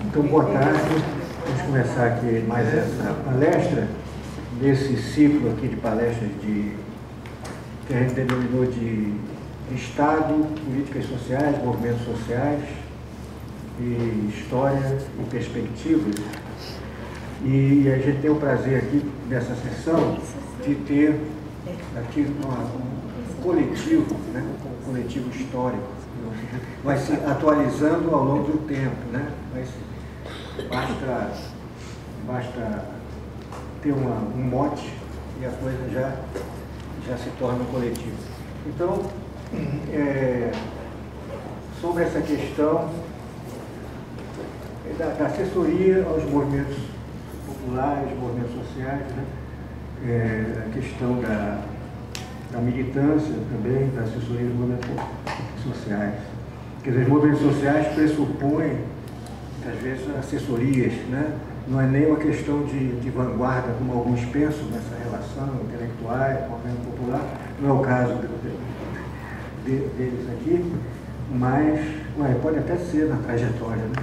Então, boa tarde. Vamos começar aqui mais essa palestra, nesse ciclo aqui de palestras que a gente denominou de Estado, Políticas Sociais, Movimentos Sociais, e História e Perspectivas. E a gente tem o prazer aqui, nessa sessão, de ter aqui um coletivo, né? Um coletivo histórico, vai se atualizando ao longo do tempo, né? Basta ter um mote e a coisa já se torna coletivo. Então, sobre essa questão da assessoria aos movimentos populares, movimentos sociais, né? A questão da militância também, da assessoria aos movimentos sociais. Quer dizer, os movimentos sociais pressupõem, às vezes, assessorias, né? Não é nem uma questão de vanguarda, como alguns pensam nessa relação, intelectuais, movimento popular, não é o caso deles aqui, mas pode até ser na trajetória, né?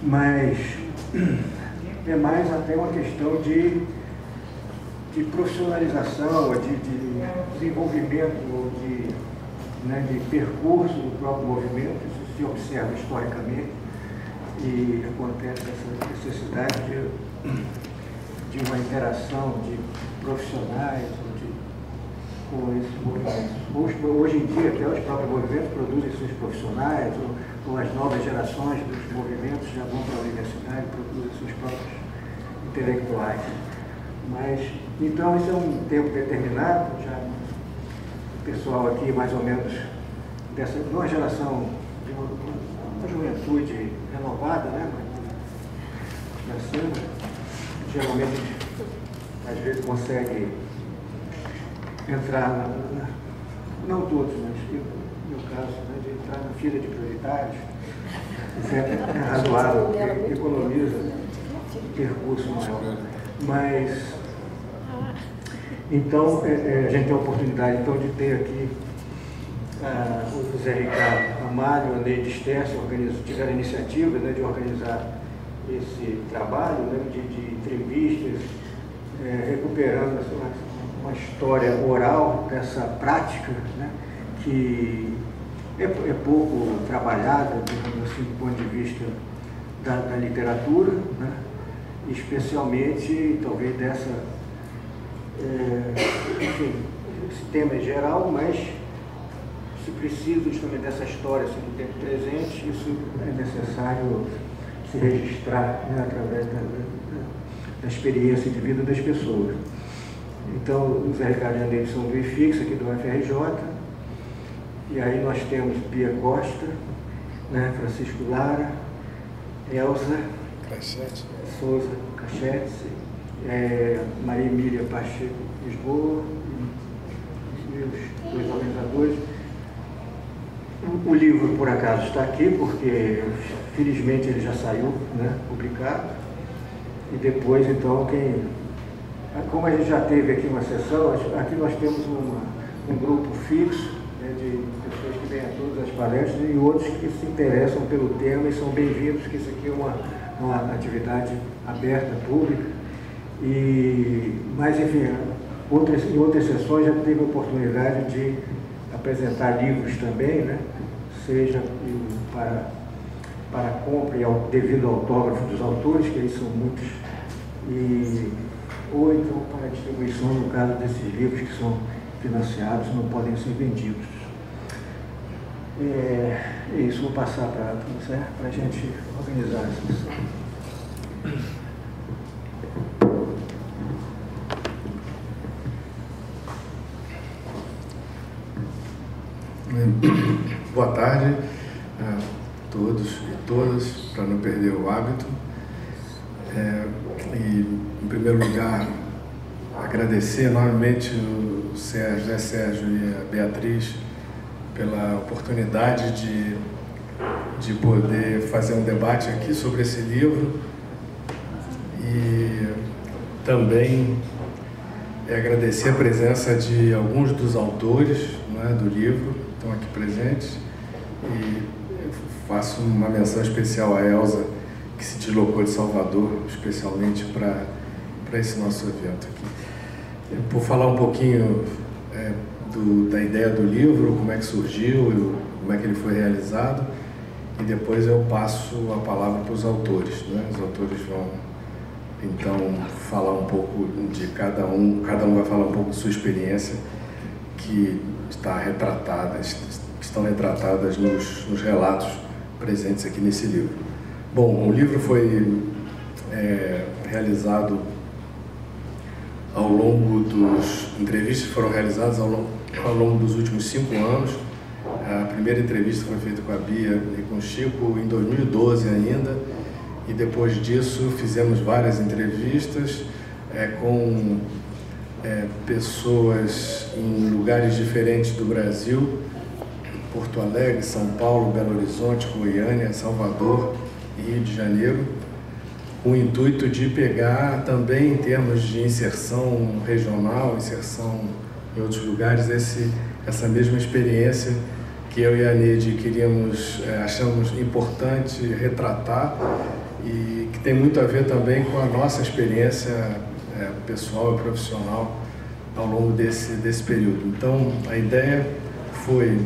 Mas é mais até uma questão de profissionalização, de desenvolvimento, de percurso do próprio movimento. Isso se observa historicamente e acontece essa necessidade de uma interação de profissionais com esses movimentos. Hoje em dia, até os próprios movimentos produzem seus profissionais, ou as novas gerações dos movimentos já vão para a universidade e produzem seus próprios intelectuais. Mas, então, isso é um tempo determinado, já o pessoal aqui, mais ou menos, de uma geração, de uma juventude renovada, né? Geralmente, às vezes, consegue entrar, não todos, mas no meu caso, né, de entrar na fila de prioritários, é razoável, porque economiza percurso maior. Mas, então, a gente tem a oportunidade então, de ter aqui o Zé Ricardo Ramalho, a Neide Stercio, tiveram a iniciativa, né, de organizar esse trabalho, né, de entrevistas, recuperando uma história oral dessa prática, né, que é pouco trabalhada, digamos assim, do ponto de vista da literatura, né, especialmente, talvez, dessa, enfim, esse tema é geral, mas se precisa justamente dessa história assim, do tempo presente, isso é necessário se registrar, né, através da experiência de vida das pessoas. Então, o Zé Ricardo de São Luís Fix, aqui do UFRJ, e aí nós temos Bia Costa, né, Francisco Lara, Elza Souza Cachete, Maria Emília Pacheco Lisboa, e os dois organizadores. O livro, por acaso, está aqui, porque, felizmente, ele já saiu, né, publicado. E depois, então, como a gente já teve aqui uma sessão, aqui nós temos um grupo fixo, né, de pessoas que vêm a todas as palestras e outros que se interessam pelo tema e são bem-vindos, que isso aqui é uma atividade aberta, pública. Mas, enfim, em outras sessões já teve a oportunidade de apresentar livros também, né, seja para compra e devido ao autógrafo dos autores, que aí são muitos, ou então para distribuição, no caso desses livros que são financiados, não podem ser vendidos. É isso, vou passar para você, para a gente organizar essa sessão. Boa tarde a todos e todas, para não perder o hábito. E, em primeiro lugar, agradecer enormemente o Sérgio e a Beatriz pela oportunidade de poder fazer um debate aqui sobre esse livro e também agradecer a presença de alguns dos autores, né, do livro, que estão aqui presentes, e faço uma menção especial a Elza que se deslocou de Salvador, especialmente para esse nosso evento aqui. Por falar um pouquinho da ideia do livro, como é que surgiu, como é que ele foi realizado, e depois eu passo a palavra para os autores, né? Os autores vão, então, falar um pouco de cada um vai falar um pouco de sua experiência, que estão retratadas nos relatos presentes aqui nesse livro. Bom, o livro foi realizado ao longo entrevistas foram realizadas ao longo dos últimos 5 anos. A primeira entrevista foi feita com a Bia e com o Chico em 2012 ainda, e depois disso fizemos várias entrevistas com pessoas em lugares diferentes do Brasil: Porto Alegre, São Paulo, Belo Horizonte, Goiânia, Salvador e Rio de Janeiro, com o intuito de pegar também, em termos de inserção regional, inserção em outros lugares, essa mesma experiência que eu e a Neide achamos importante retratar, e que tem muito a ver também com a nossa experiência pessoal e profissional ao longo desse período. Então, a ideia foi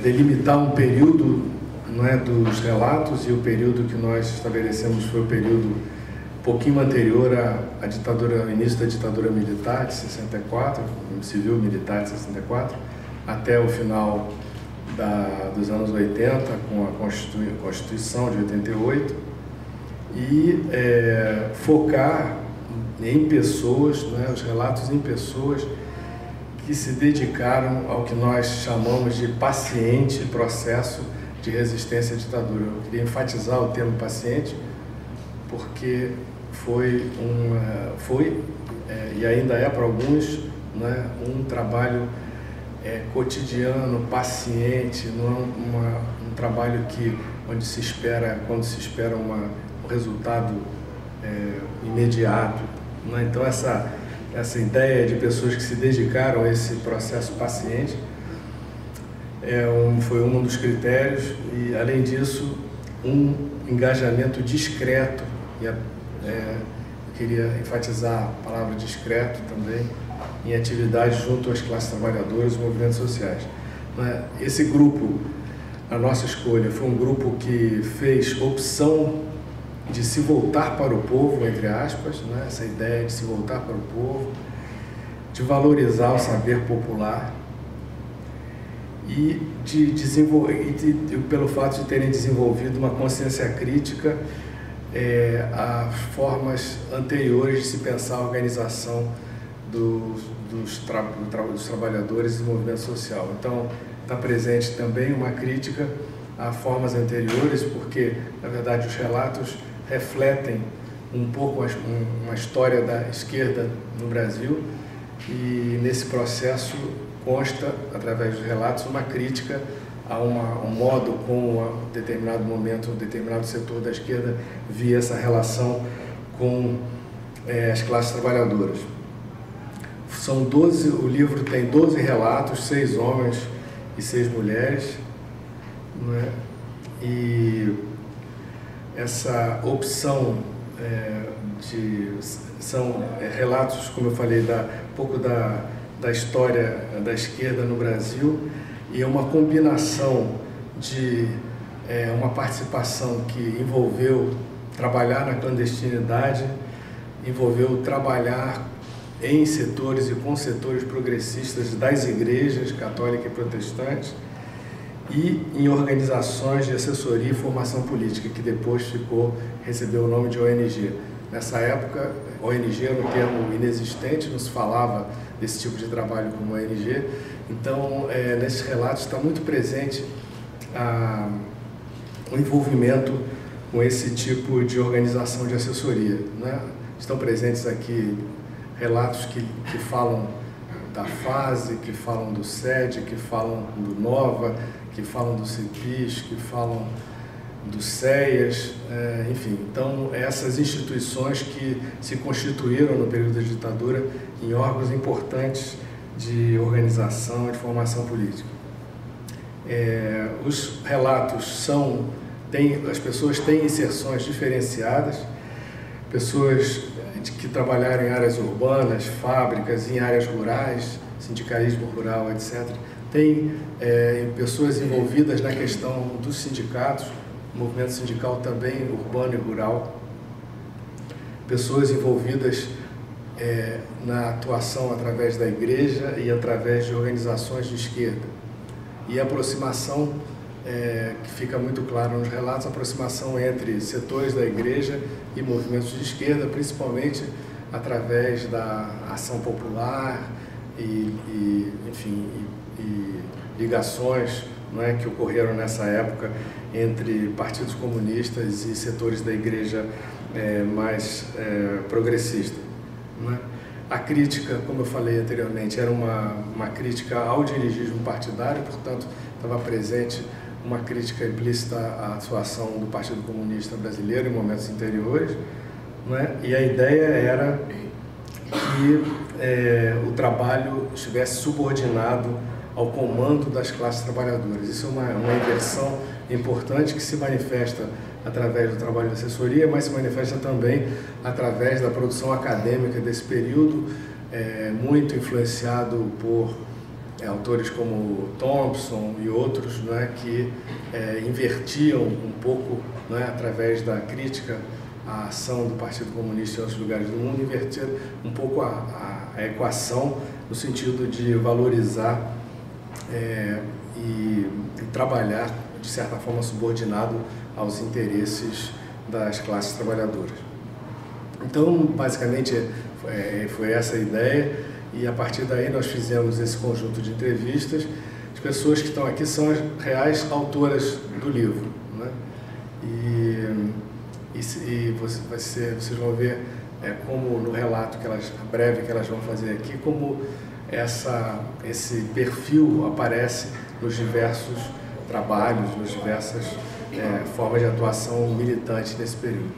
delimitar um período, não é, dos relatos, e o período que nós estabelecemos foi o período um pouquinho anterior ao início da ditadura militar de 64, civil-militar de 64, até o final dos anos 80, com a Constituição de 88, e focar em pessoas, né, os relatos em pessoas que se dedicaram ao que nós chamamos de paciente processo de resistência à ditadura. Eu queria enfatizar o termo paciente, porque foi e ainda é para alguns, né, um trabalho cotidiano, paciente, não é um trabalho quando se espera um resultado imediato, né? Então essa ideia de pessoas que se dedicaram a esse processo paciente foi um dos critérios, e além disso um engajamento discreto, e eu queria enfatizar a palavra discreto também, em atividades junto às classes trabalhadoras e movimentos sociais. Esse grupo, a nossa escolha, foi um grupo que fez opção de se voltar para o povo, entre aspas, né? Essa ideia de se voltar para o povo, de valorizar o saber popular, e pelo fato de terem desenvolvido uma consciência crítica a formas anteriores de se pensar a organização dos trabalhadores e do movimento social. Então, está presente também uma crítica a formas anteriores, porque, na verdade, os relatos refletem um pouco uma história da esquerda no Brasil, e nesse processo consta, através dos relatos, uma crítica a um modo como, a determinado momento, um determinado setor da esquerda via essa relação com as classes trabalhadoras. O livro tem 12 relatos, 6 homens e 6 mulheres, não é? E essa opção são relatos, como eu falei, um pouco da história da esquerda no Brasil, e é uma combinação de uma participação que envolveu trabalhar na clandestinidade, envolveu trabalhar em setores e com setores progressistas das igrejas católica e protestante, e em organizações de assessoria e formação política, que depois recebeu o nome de ONG. Nessa época, ONG era um termo inexistente, não se falava desse tipo de trabalho como ONG. Então, nesses relatos está muito presente o envolvimento com esse tipo de organização de assessoria, né? Estão presentes aqui relatos que falam da FASE, que falam do SED, que falam do NOVA, que falam do CEPIS, que falam do CEAS, enfim. Então, essas instituições que se constituíram no período da ditadura em órgãos importantes de organização e de formação política. Os relatos são as pessoas têm inserções diferenciadas, pessoas que trabalharam em áreas urbanas, fábricas, em áreas rurais, sindicalismo rural, etc. Tem pessoas envolvidas na questão dos sindicatos, movimento sindical também urbano e rural, pessoas envolvidas na atuação através da igreja e através de organizações de esquerda. E a aproximação, que fica muito claro nos relatos, a aproximação entre setores da igreja e movimentos de esquerda, principalmente através da ação popular enfim, ligações, não é, que ocorreram nessa época entre partidos comunistas e setores da igreja mais progressista. Não é? A crítica, como eu falei anteriormente, era uma crítica ao dirigismo partidário, portanto, estava presente uma crítica implícita à atuação do Partido Comunista Brasileiro em momentos anteriores, não é? E a ideia era que o trabalho estivesse subordinado ao comando das classes trabalhadoras. Isso é uma inversão importante que se manifesta através do trabalho de assessoria, mas se manifesta também através da produção acadêmica desse período, muito influenciado por autores como Thompson e outros, não é, que invertiam um pouco, não é, através da crítica à ação do Partido Comunista em outros lugares do mundo, invertir um pouco a equação no sentido de valorizar e trabalhar, de certa forma, subordinado aos interesses das classes trabalhadoras. Então, basicamente, foi essa a ideia, e a partir daí nós fizemos esse conjunto de entrevistas. As pessoas que estão aqui são as reais autoras do livro, né? E vocês vão ver como no relato breve que elas vão fazer aqui, como esse perfil aparece nos diversos trabalhos, nas diversas formas de atuação militante nesse período.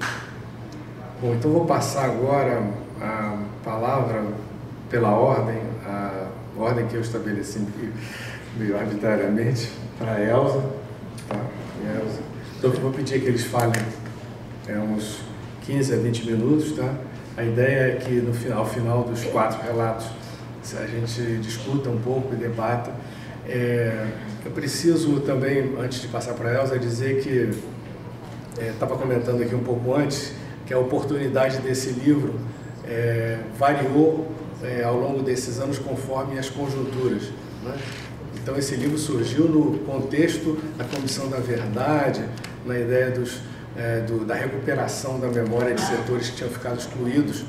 Bom, então vou passar agora a palavra pela ordem, a ordem que eu estabeleci meio arbitrariamente, para a Elza. Tá? Então eu vou pedir que eles falem uns 15 a 20 minutos. Tá? A ideia é que ao final dos 4 relatos a gente discuta um pouco e debata. Eu preciso também, antes de passar para a Elza, dizer que estava comentando aqui um pouco antes que a oportunidade desse livro variou ao longo desses anos conforme as conjunturas, né? Então esse livro surgiu no contexto da Comissão da Verdade, na ideia da recuperação da memória de setores que tinham ficado excluídos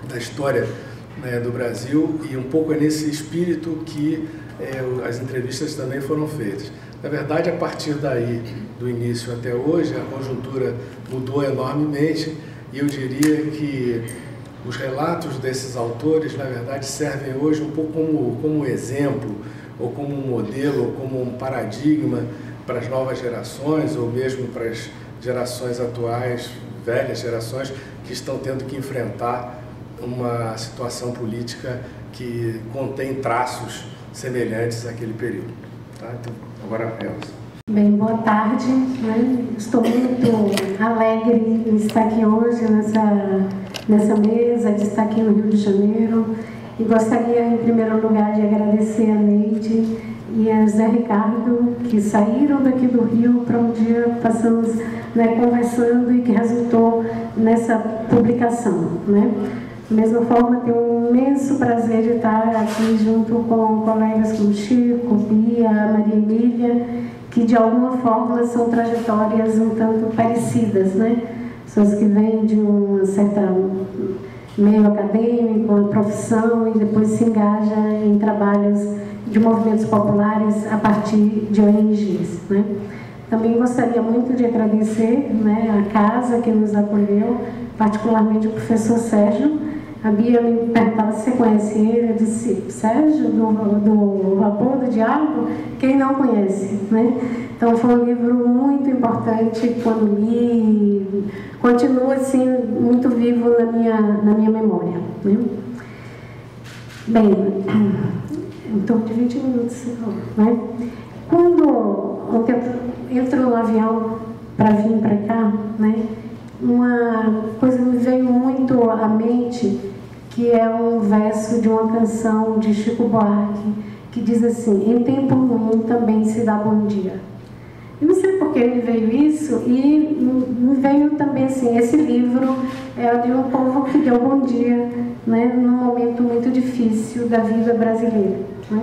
da história, né, do Brasil, e um pouco é nesse espírito que as entrevistas também foram feitas. Na verdade, a partir daí, do início até hoje, a conjuntura mudou enormemente, e eu diria que os relatos desses autores, na verdade, servem hoje um pouco como exemplo, ou como um modelo, ou como um paradigma para as novas gerações, ou mesmo para as gerações atuais, velhas gerações, que estão tendo que enfrentar uma situação política que contém traços semelhantes àquele período. Tá? Então, agora, Elza. Bem, boa tarde. Estou muito alegre em estar aqui hoje nessa mesa, de estar aqui no Rio de Janeiro. E gostaria, em primeiro lugar, de agradecer a Neide e a Zé Ricardo, que saíram daqui do Rio para um dia passamos, né, conversando, e que resultou nessa publicação, né? Da mesma forma, tenho um imenso prazer de estar aqui junto com colegas como Chico, Bia, Maria Emília, que de alguma forma são trajetórias um tanto parecidas, né? Pessoas que vêm de um certo meio acadêmico, uma profissão, e depois se engajam em trabalhos de movimentos populares a partir de ONGs, né? Também gostaria muito de agradecer, né, a casa que nos acolheu, particularmente o professor Sérgio. A Bia me perguntava se você conhece ele. Eu disse: Sérgio, do Vapor do Diabo? Quem não conhece, né? Então foi um livro muito importante quando li, continua assim muito vivo na minha memória, né? Bem, em torno de 20 minutos, né? Quando eu entro no avião para vir para cá, né, uma coisa me veio muito à mente, que é um verso de uma canção de Chico Buarque, que diz assim: em tempo ruim também se dá bom dia. E não sei por que me veio isso, e me veio também assim, esse livro é de um povo que deu bom dia, né, num momento muito difícil da vida brasileira, né?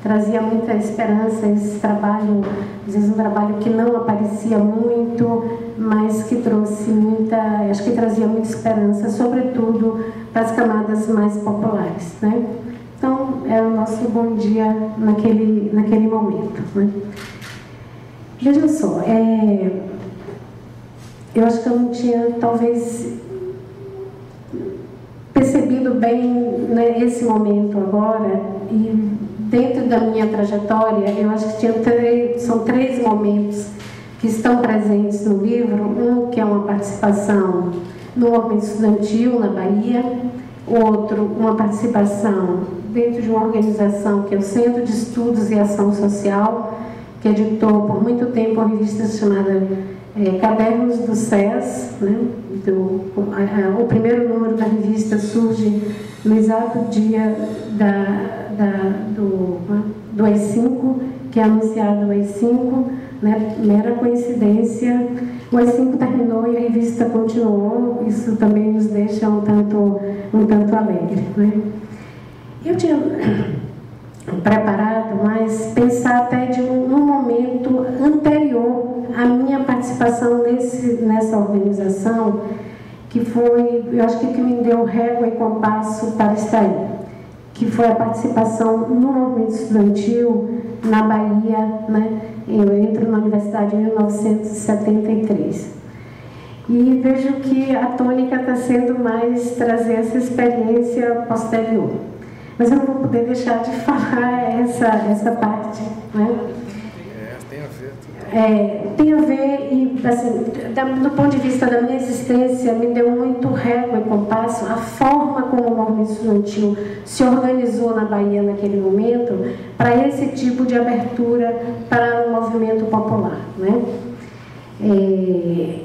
Trazia muita esperança esse trabalho, às vezes um trabalho que não aparecia muito, mas que trouxe muita, acho que trazia muita esperança, sobretudo para as camadas mais populares, né? Então, era o nosso bom dia naquele momento, né? Vejam só, eu acho que eu não tinha, talvez, percebido bem, né, esse momento agora, e dentro da minha trajetória, eu acho que são 3 momentos que estão presentes no livro. Um que é uma participação no movimento estudantil na Bahia, outro, uma participação dentro de uma organização que é o Centro de Estudos e Ação Social, que editou por muito tempo uma revista chamada Cadernos do SES, né? O primeiro número da revista surge no exato dia do AI-5, que é anunciado o AI-5, né? Mera coincidência. O AI-5 terminou e a revista continuou, isso também nos deixa um tanto alegre, né? Eu tinha preparado, mas pensar até de um momento anterior à minha participação nessa organização, que foi, eu acho que me deu régua e compasso para estar aí, que foi a participação no movimento estudantil na Bahia, né? Eu entro na universidade em 1973. E vejo que a tônica está sendo mais trazer essa experiência posterior. Mas eu não vou poder deixar de falar essa parte, né? Tem a ver, e assim, do ponto de vista da minha existência, me deu muito régua e compasso a forma como o movimento estudantil se organizou na Bahia naquele momento para esse tipo de abertura para o movimento popular, né?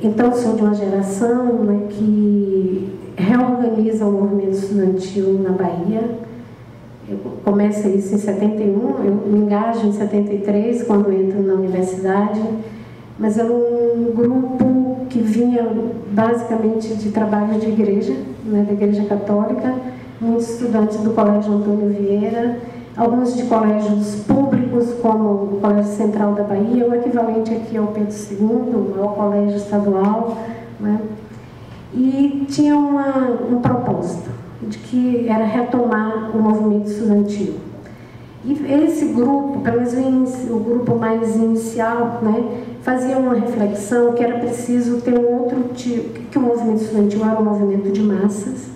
Então, sou de uma geração, né, que reorganiza o movimento estudantil na Bahia. Começa isso em 71, eu me engajo em 73, quando entro na universidade, mas era um grupo que vinha basicamente de trabalho de igreja, né, da Igreja Católica, muitos estudantes do Colégio Antônio Vieira, alguns de colégios públicos, como o Colégio Central da Bahia, o equivalente aqui ao Pedro II, o maior colégio estadual, né? E tinha um propósito, de que era retomar o movimento estudantil. E esse grupo, pelo menos o grupo mais inicial, né, fazia uma reflexão que era preciso ter um outro tipo, que o movimento estudantil era um movimento de massas,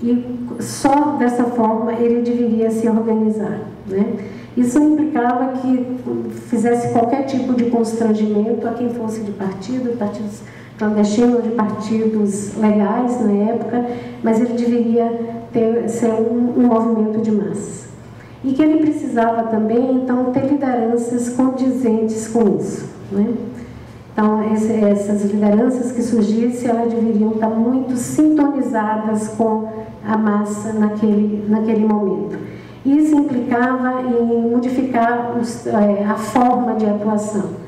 e só dessa forma ele deveria se organizar, né? Isso implicava que fizesse qualquer tipo de constrangimento a quem fosse de partidos clandestinos, de partidos legais na época, mas ele deveria ser um movimento de massas. E que ele precisava também, então, ter lideranças condizentes com isso, né? Então, essas lideranças que surgissem, elas deveriam estar muito sintonizadas com a massa naquele momento. Isso implicava em modificar a forma de atuação.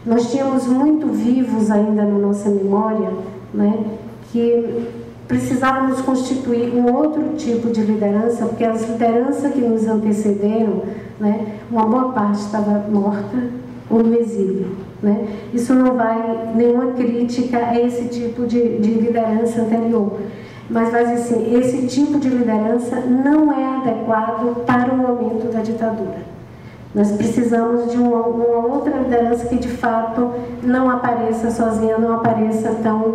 Nós tínhamos muito vivos ainda na nossa memória, né, que precisávamos constituir um outro tipo de liderança, porque as lideranças que nos antecederam, né, uma boa parte estava morta ou no exílio, né? Isso não vai nenhuma crítica a esse tipo de liderança anterior, mas vai dizer assim, esse tipo de liderança não é adequado para o momento da ditadura. Nós precisamos de uma outra liderança que, de fato, não apareça sozinha, não apareça tão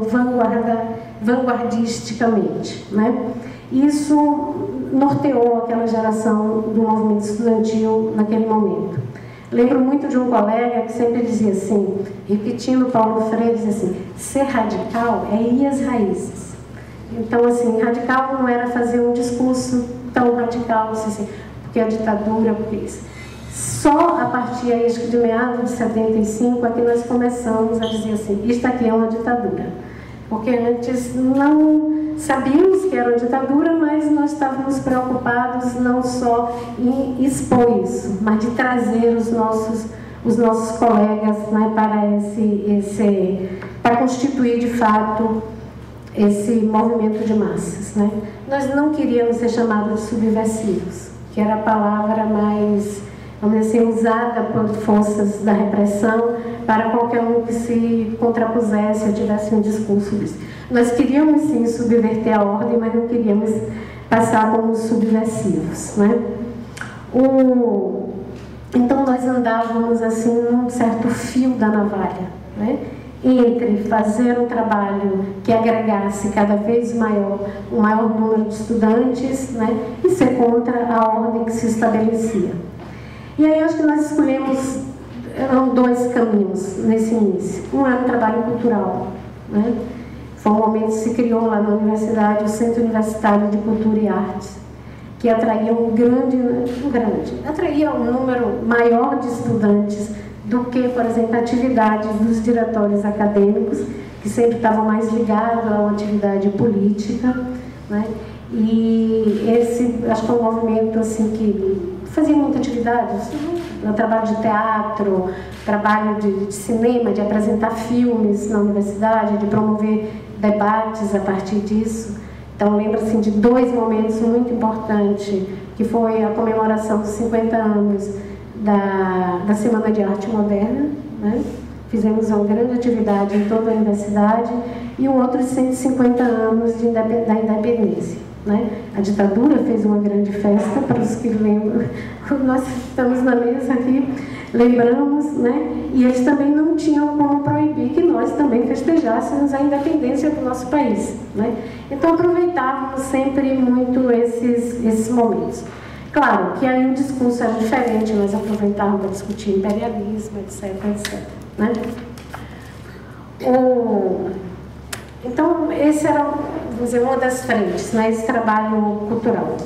vanguardisticamente, né? Isso norteou aquela geração do movimento estudantil naquele momento. Lembro muito de um colega que sempre dizia assim, repetindo Paulo Freire, dizia assim, ser radical é ir às raízes. Então, assim, radical não era fazer um discurso tão radical, assim, porque a ditadura, porque isso. Só a partir, acho que de meados de 75, é que nós começamos a dizer assim, isto aqui é uma ditadura. Porque antes não sabíamos que era uma ditadura, mas nós estávamos preocupados não só em expor isso, mas de trazer os nossos colegas, né, para constituir de fato esse movimento de massas, né? Nós não queríamos ser chamados de subversivos, que era a palavra mais, vamos dizer assim, usada por forças da repressão para qualquer um que se contrapusesse ou tivesse um discurso disso. Nós queríamos sim subverter a ordem, mas não queríamos passar como subversivos, né? Então nós andávamos assim num certo fio da navalha, né? Entre fazer um trabalho que agregasse cada vez um maior número de estudantes, né? E ser contra a ordem que se estabelecia. E aí acho que nós escolhemos, eram dois caminhos nesse início. Um era o trabalho cultural, né? Foi um momento que se criou lá na universidade o Centro Universitário de Cultura e Artes, que atraía atraía um número maior de estudantes do que, por exemplo, atividades dos diretórios acadêmicos, que sempre estavam mais ligados a uma atividade política, né? E esse, acho que é um movimento assim, que fazia muita atividade, trabalho de teatro, trabalho de cinema, de apresentar filmes na universidade, de promover debates a partir disso. Então, lembro assim, de dois momentos muito importantes, que foi a comemoração dos 50 anos da Semana de Arte Moderna, né? Fizemos uma grande atividade em toda a universidade, e o outro 150 anos da independência, né? A ditadura fez uma grande festa, para os que lembram, nós estamos na mesa aqui, lembramos, né? E eles também não tinham como proibir que nós também festejássemos a independência do nosso país, né? Então aproveitávamos sempre muito esses momentos. Claro que aí o discurso era diferente, nós aproveitávamos para discutir imperialismo, etc, etc, né? Então, esse era, vamos dizer, uma das frentes, né, esse trabalho cultural.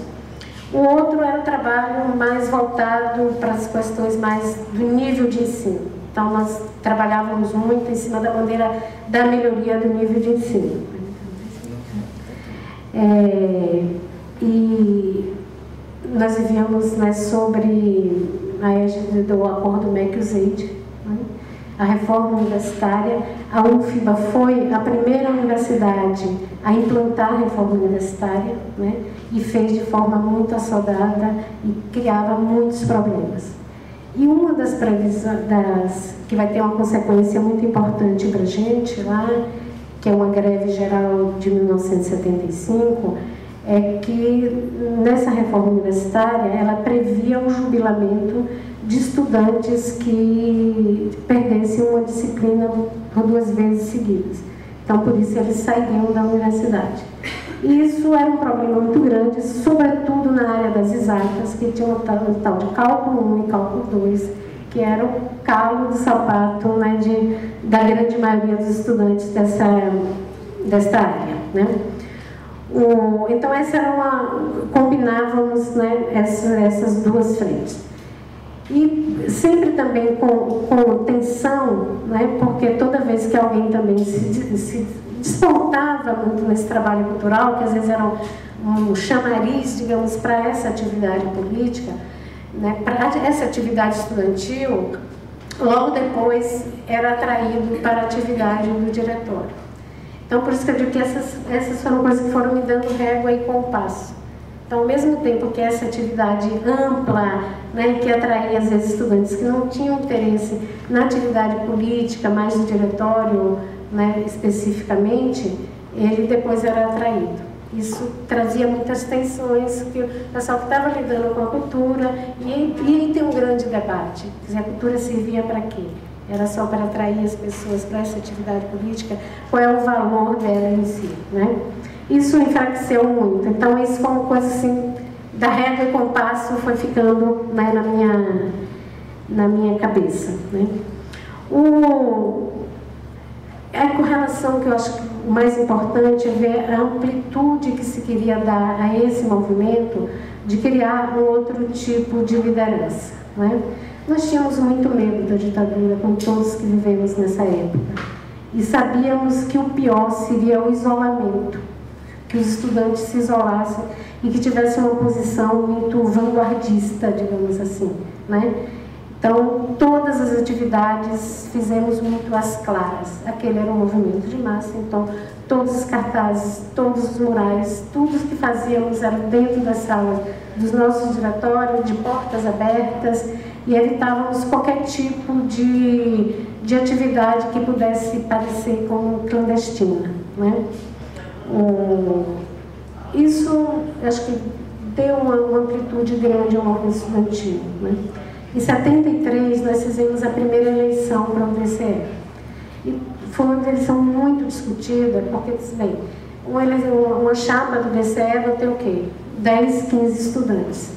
O outro era o trabalho mais voltado para as questões mais do nível de ensino. Então, nós trabalhávamos muito em cima da bandeira da melhoria do nível de ensino. E nós vivíamos, né, sobre a égide do acordo MEC-USAID, né? A reforma universitária. A UFBA foi a primeira universidade a implantar a reforma universitária, né? E fez de forma muito assodada e criava muitos problemas. E uma das previsões, que vai ter uma consequência muito importante para a gente lá, que é uma greve geral de 1975, é que nessa reforma universitária ela previa o jubilamento de estudantes que perdessem uma disciplina por 2 vezes seguidas. Então, por isso, eles saíram da universidade. E isso era um problema muito grande, sobretudo na área das exatas, que tinha um tal de cálculo 1 e cálculo 2, que era o calo do sapato, né, da grande maioria dos estudantes desta área, né? Então, essa era combinávamos, né, essas duas frentes. E sempre também com tensão, né, porque toda vez que alguém também se despontava muito nesse trabalho cultural, que às vezes era um chamariz, digamos, para essa atividade política, né, para essa atividade estudantil, logo depois era atraído para a atividade do diretório. Então, por isso que eu digo que essas foram coisas que foram me dando régua e compasso. Então, ao mesmo tempo que essa atividade ampla, né, que atraía às vezes estudantes que não tinham interesse na atividade política, mais do diretório, né, especificamente, ele depois era atraído. Isso trazia muitas tensões, que o pessoal que estava lidando com a cultura, e aí tem um grande debate. Quer dizer, a cultura servia para quê? Era só para atrair as pessoas para essa atividade política? Qual é o valor dela em si, né? Isso enfraqueceu muito. Então, isso foi uma coisa assim, da régua e compasso foi ficando, né, na minha cabeça, né? A correlação que eu acho que o mais importante é ver a amplitude que se queria dar a esse movimento de criar um outro tipo de liderança, né? Nós tínhamos muito medo da ditadura, como todos que vivemos nessa época. E sabíamos que o pior seria o isolamento, que os estudantes se isolassem e que tivessem uma posição muito vanguardista, digamos assim, né? Então, todas as atividades fizemos muito às claras. Aquele era um movimento de massa, então todos os cartazes, todos os murais, tudo que fazíamos era dentro das salas dos nossos diretórios, de portas abertas, e evitávamos qualquer tipo de atividade que pudesse parecer como clandestina, né? Isso, acho que deu uma amplitude grande ao movimento estudantil, né? Em 73, nós fizemos a primeira eleição para o DCE. E foi uma eleição muito discutida, porque, bem, uma chapa do DCE vai ter o quê? 10, 15 estudantes.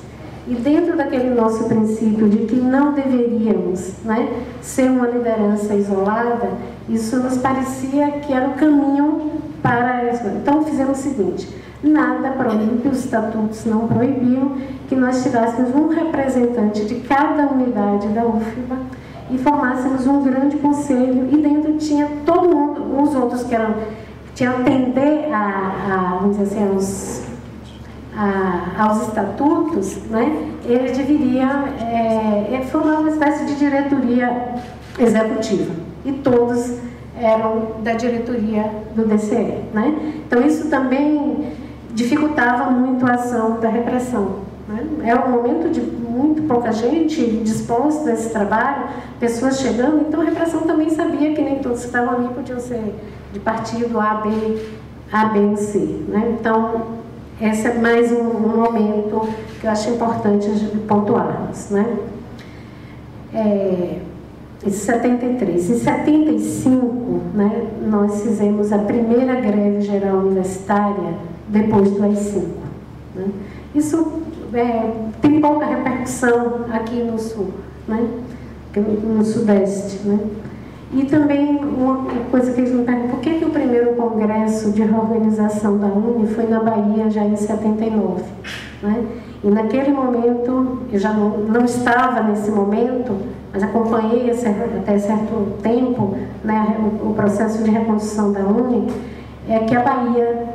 E dentro daquele nosso princípio de que não deveríamos, né, ser uma liderança isolada, isso nos parecia que era o caminho para isso. Então, fizemos o seguinte: nada proíbe, os estatutos não proibiam que nós tirássemos um representante de cada unidade da UFBA e formássemos um grande conselho, e dentro tinha todo mundo, os outros que tinham a atender vamos dizer assim, aos estatutos, né? Ele deveria, foi uma espécie de diretoria executiva, e todos eram da diretoria do DCE, né? Então isso também dificultava muito a ação da repressão, né? Era um momento de muito pouca gente disposta a esse trabalho, pessoas chegando, então a repressão também sabia que nem todos que estavam ali podiam ser de partido A, B ou C, né? Então esse é mais um momento que eu acho importante pontuarmos, né? Em 73. Em 75, né, nós fizemos a primeira greve geral universitária depois do AI-5. Né? Isso tem pouca repercussão aqui no Sul, né? No Sudeste, né? E também uma coisa que eles me perguntam: por que o primeiro congresso de reorganização da UNE foi na Bahia já em 79? Né? E naquele momento, eu já não estava nesse momento, mas acompanhei até certo tempo, né, o processo de reconstrução da UNE, que a Bahia,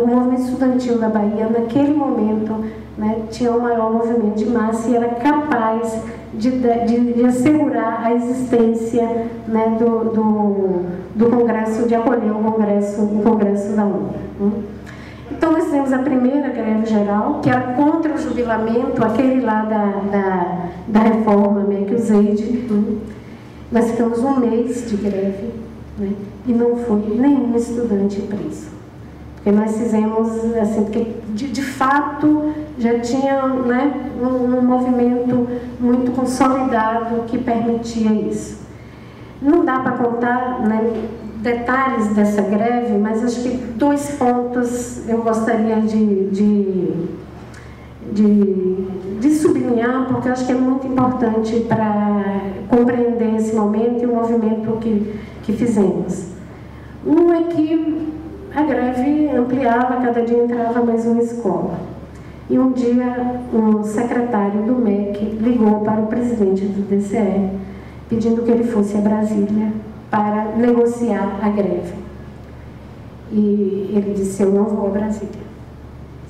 o movimento estudantil da Bahia, naquele momento, né, tinha um maior movimento de massa e era capaz de assegurar a existência, né, do Congresso, de acolher o Congresso da UNE. Então, nós fizemos a primeira greve geral, que era contra o jubilamento, aquele lá da reforma MEC-USAID. Nós ficamos um mês de greve, né, e não foi nenhum estudante preso. Porque nós fizemos, assim, porque de fato já tinha, né, um movimento muito consolidado que permitia isso. Não dá para contar, né, detalhes dessa greve, mas acho que 2 pontos eu gostaria de sublinhar, porque eu acho que é muito importante para compreender esse momento e o movimento que fizemos. Um é que a greve ampliava, cada dia entrava mais uma escola. E um dia, um secretário do MEC ligou para o presidente do DCE, pedindo que ele fosse a Brasília para negociar a greve. E ele disse: eu não vou a Brasília.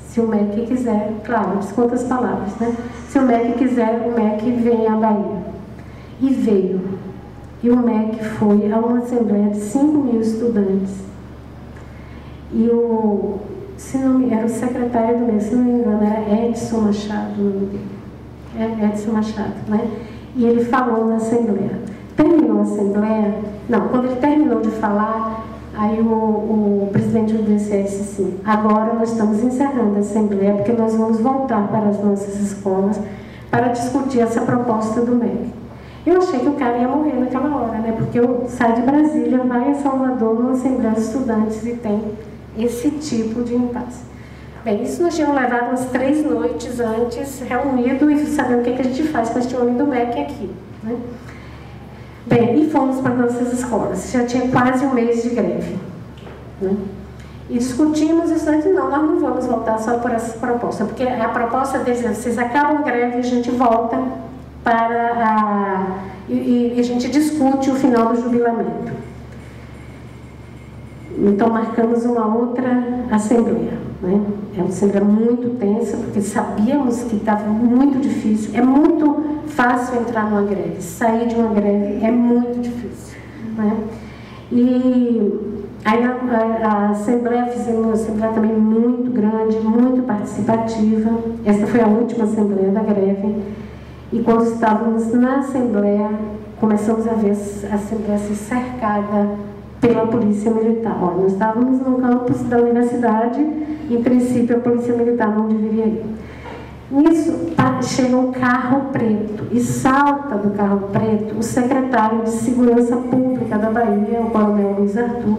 Se o MEC quiser, claro, disse quantas palavras, né? Se o MEC quiser, o MEC vem à Bahia. E veio. E o MEC foi a uma assembleia de 5.000 estudantes. E era o secretário do MEC, se não me engano, era Edson Machado, o nome dele. Edson Machado, né? E ele falou na assembleia. Terminou a assembleia, quando ele terminou de falar, aí o presidente do DCE disse assim: agora nós estamos encerrando a assembleia, porque nós vamos voltar para as nossas escolas para discutir essa proposta do MEC. Eu achei que o cara ia morrer naquela hora, né? Porque eu saio de Brasília, vai a Salvador, numa assembleia de estudantes, e tem esse tipo de impasse. Bem, isso nós tínhamos levado umas 3 noites antes, reunido, e sabendo o que a gente faz com este homem do MEC aqui, né? Bem, e fomos para nossas escolas. Já tinha quase um mês de greve, né? E discutimos isso antes. Não, nós não vamos voltar só por essa proposta, porque a proposta deles é: vocês acabam a greve e a gente volta e a gente discute o final do jubilamento. Então marcamos uma outra assembleia, né? É uma assembleia muito tensa, porque sabíamos que estava muito difícil. É muito fácil entrar numa greve, sair de uma greve é muito difícil, né? E aí a assembleia, fizemos uma assembleia também muito grande, muito participativa. Essa foi a última assembleia da greve. E quando estávamos na assembleia, começamos a ver a assembleia ser cercada pela polícia militar. Olha, nós estávamos no campus da universidade e, em princípio, a polícia militar não deveria ir. Nisso, chega um carro preto e salta do carro preto o secretário de Segurança Pública da Bahia, o coronel Luiz Arthur,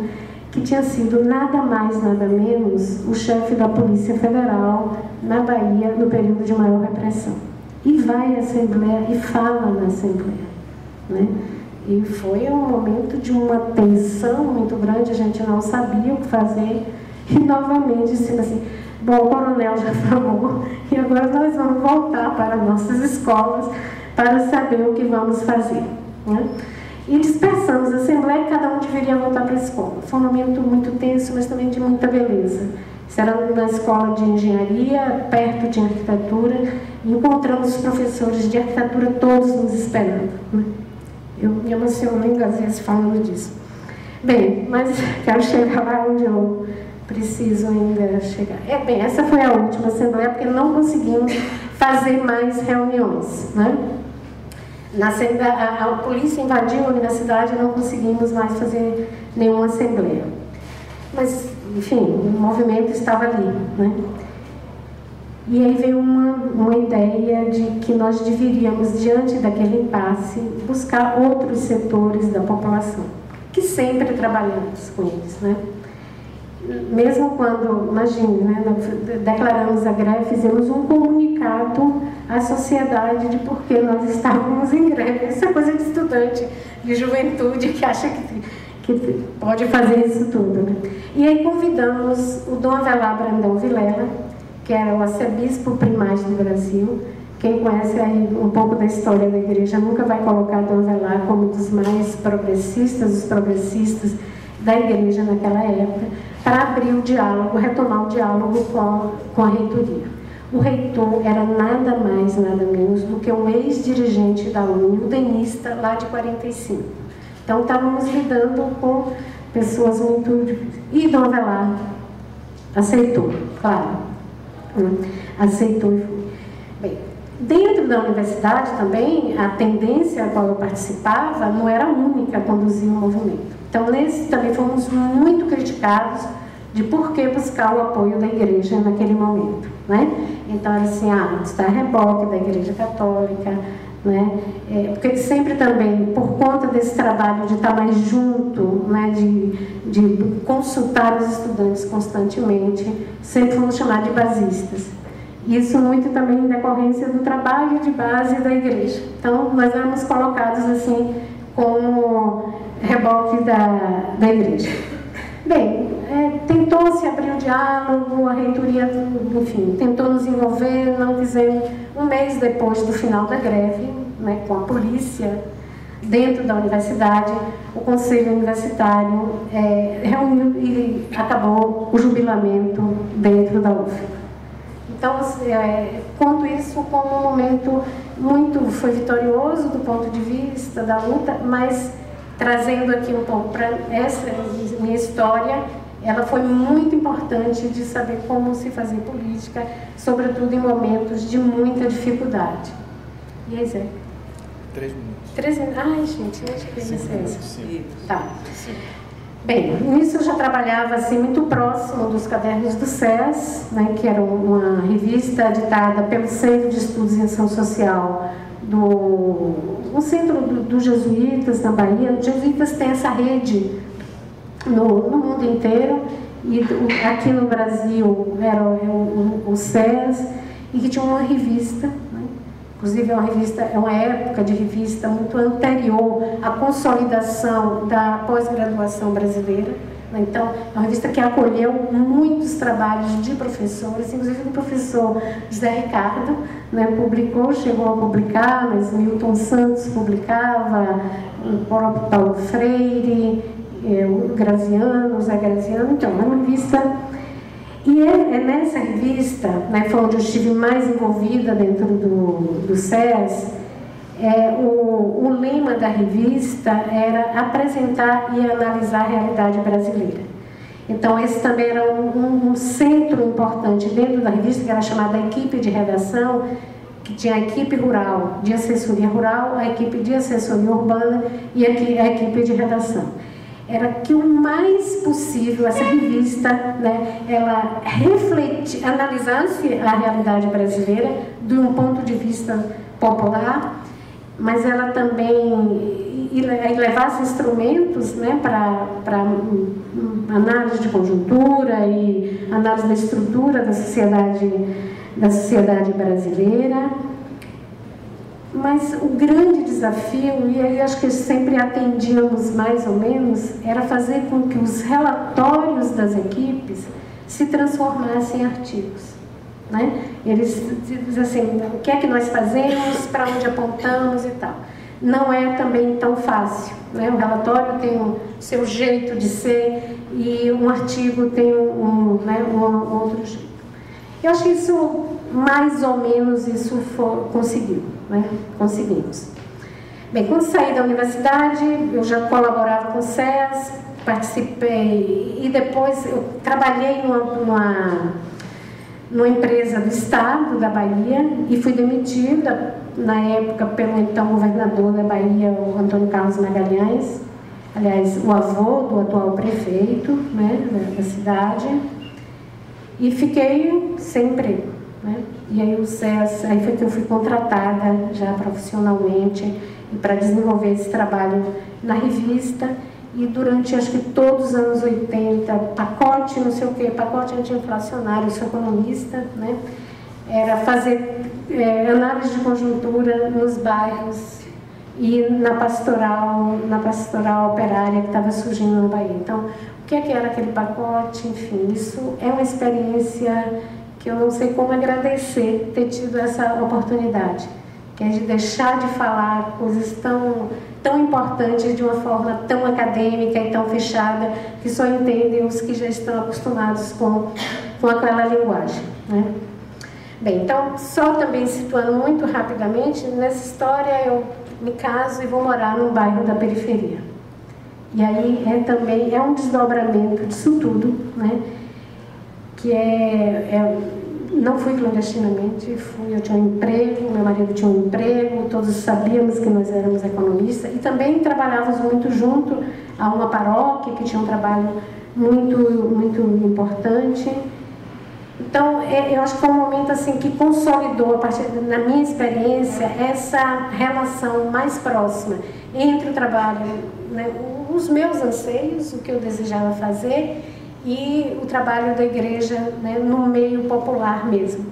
que tinha sido nada mais, nada menos o chefe da Polícia Federal na Bahia no período de maior repressão. E vai à Assembleia e fala na Assembleia, né? E foi um momento de uma tensão muito grande, a gente não sabia o que fazer. E novamente disse assim, bom, o coronel já falou, e agora nós vamos voltar para nossas escolas para saber o que vamos fazer, né? E dispersamos a Assembleia e cada um deveria voltar para a escola. Foi um momento muito tenso, mas também de muita beleza. Isso era na escola de engenharia, perto de arquitetura, e encontramos os professores de arquitetura todos nos esperando, né? Eu me emociono às vezes falando disso. Bem, mas quero chegar lá onde eu preciso ainda chegar. Bem, essa foi a última assembleia, porque não conseguimos fazer mais reuniões, né? A polícia invadiu a universidade e não conseguimos mais fazer nenhuma assembleia. Mas, enfim, o movimento estava ali, né? E aí veio uma ideia de que nós deveríamos, diante daquele impasse, buscar outros setores da população, que sempre trabalhamos com eles, né? Mesmo quando, imagine, né, declaramos a greve, fizemos um comunicado à sociedade de por que nós estávamos em greve. Essa coisa de estudante, de juventude, que acha que pode fazer isso tudo, né? E aí convidamos o Dom Avelar Brandão Vilela, que era o arcebispo primaz do Brasil. Quem conhece aí um pouco da história da igreja nunca vai colocar Dom Avelar como um dos mais progressistas, os progressistas da igreja naquela época, para abrir o diálogo, retomar o diálogo com a reitoria. O reitor era nada mais, nada menos do que um ex-dirigente da UNE, udenista, lá de 45. Então, estávamos lidando com pessoas muito difíceis. E Dom Avelar aceitou, claro. Aceitou e foi. Bem, dentro da universidade também, a tendência a qual eu participava não era única a conduzir o movimento. Então, nesse também fomos muito criticados de por que buscar o apoio da igreja naquele momento, né? Então, era assim, está a reboque da igreja católica, né? Porque sempre também, por conta desse trabalho de estar mais junto, né? de consultar os estudantes constantemente, sempre fomos chamados de basistas. Isso muito também em decorrência do trabalho de base da igreja. Então, nós éramos colocados assim como reboque da igreja. Bem, tentou-se abrir o diálogo, a reitoria, enfim, tentou nos envolver, não quisemos. Um mês depois do final da greve, né, com a polícia dentro da universidade, o conselho universitário reuniu e acabou o jubilamento dentro da UF. Então, conto isso como um momento foi vitorioso do ponto de vista da luta, mas trazendo aqui um pouco para essa minha história, ela foi muito importante de saber como se fazer política, sobretudo em momentos de muita dificuldade. E aí, Zé? 3 minutos. 3 minutos. Ai, gente, não cheguei nesse tempo. Sim. Tá. Sim. Bem, nisso eu já trabalhava assim, muito próximo dos Cadernos do SES, né, que era uma revista editada pelo Centro de Estudos em Ação Social, um centro dos jesuítas na Bahia. Os jesuítas têm essa rede no mundo inteiro, e aqui no Brasil era o SES, e que tinha uma revista, né? Inclusive é uma época de revista muito anterior à consolidação da pós-graduação brasileira, Então, é uma revista que acolheu muitos trabalhos de professores, inclusive o professor José Ricardo, né, publicou, chegou a publicar, mas Milton Santos publicava, o próprio Paulo Freire, o Graziano, o Zé Graziano. Então, é uma revista. E é nessa revista, né, foi onde eu estive mais envolvida dentro do SES. O lema da revista era apresentar e analisar a realidade brasileira. Então, esse também era um centro importante dentro da revista, que era chamada Equipe de Redação, que tinha a equipe rural, de assessoria rural, a equipe de assessoria urbana e a equipe de redação. Era que o mais possível essa revista, né, ela analisasse a realidade brasileira de um ponto de vista popular, mas ela também levasse instrumentos, né, para análise de conjuntura e análise da estrutura da sociedade brasileira. Mas o grande desafio, e aí acho que sempre atendíamos mais ou menos, era fazer com que os relatórios das equipes se transformassem em artigos. Né? Eles dizem assim, o que é que nós fazemos, para onde apontamos e tal. Não é também tão fácil. Né? O relatório tem o seu jeito de ser e um artigo tem um outro jeito. Eu acho que isso, mais ou menos, conseguiu. Né? Conseguimos. Bem, quando saí da universidade, eu já colaborava com o SES, participei e depois eu trabalhei numa empresa do estado da Bahia e fui demitida na época pelo então governador da Bahia, o Antônio Carlos Magalhães, aliás, o avô do atual prefeito, né, da cidade, e fiquei sem emprego. Né? E aí o SES, aí foi que eu fui contratada já profissionalmente para desenvolver esse trabalho na revista. E durante, acho que todos os anos 80, pacote, não sei o que, pacote anti-inflacionário, eu sou economista, né? Era fazer análise de conjuntura nos bairros e na pastoral operária que estava surgindo na Bahia. Então, o que era aquele pacote? Enfim, isso é uma experiência que eu não sei como agradecer ter tido essa oportunidade, que é de deixar de falar coisas tão importantes de uma forma tão acadêmica e tão fechada, que só entendem os que já estão acostumados com aquela linguagem. Né? Bem, então, só também situando muito rapidamente, nessa história eu me caso e vou morar num bairro da periferia. E aí também um desdobramento disso tudo, né? Que não fui clandestinamente, eu tinha um emprego, meu marido tinha um emprego, todos sabíamos que nós éramos economistas e também trabalhávamos muito junto a uma paróquia que tinha um trabalho muito, muito importante. Então, eu acho que foi um momento assim, que consolidou, na minha experiência, essa relação mais próxima entre o trabalho, né, os meus anseios, o que eu desejava fazer, e o trabalho da igreja, né, no meio popular mesmo.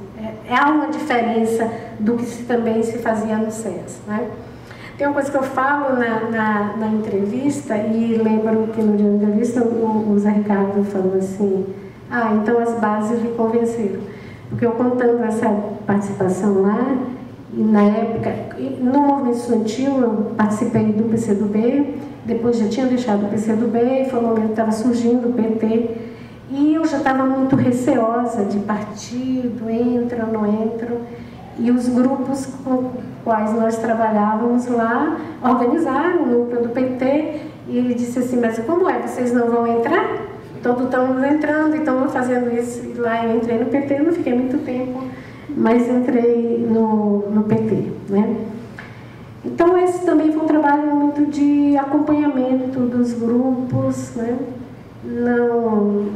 Há uma diferença do que também se fazia no SES. Né? Tem uma coisa que eu falo na entrevista, e lembro que no dia da entrevista o Zé Ricardo falou assim, então as bases lhe convenceram. Porque eu contando essa participação lá, e na época, no movimento estudantil, eu participei do PCdoB, depois já tinha deixado o PCdoB, foi o momento que estava surgindo o PT, e eu já estava muito receosa de partido, entro ou não entro, e os grupos com quais nós trabalhávamos lá organizaram o núcleo do PT, e ele disse assim, mas como é, vocês não vão entrar? Todos estamos entrando e estamos fazendo isso. E lá eu entrei no PT, não fiquei muito tempo, mas entrei no PT. Né? Então esse também foi um trabalho muito de acompanhamento dos grupos. Né? Não,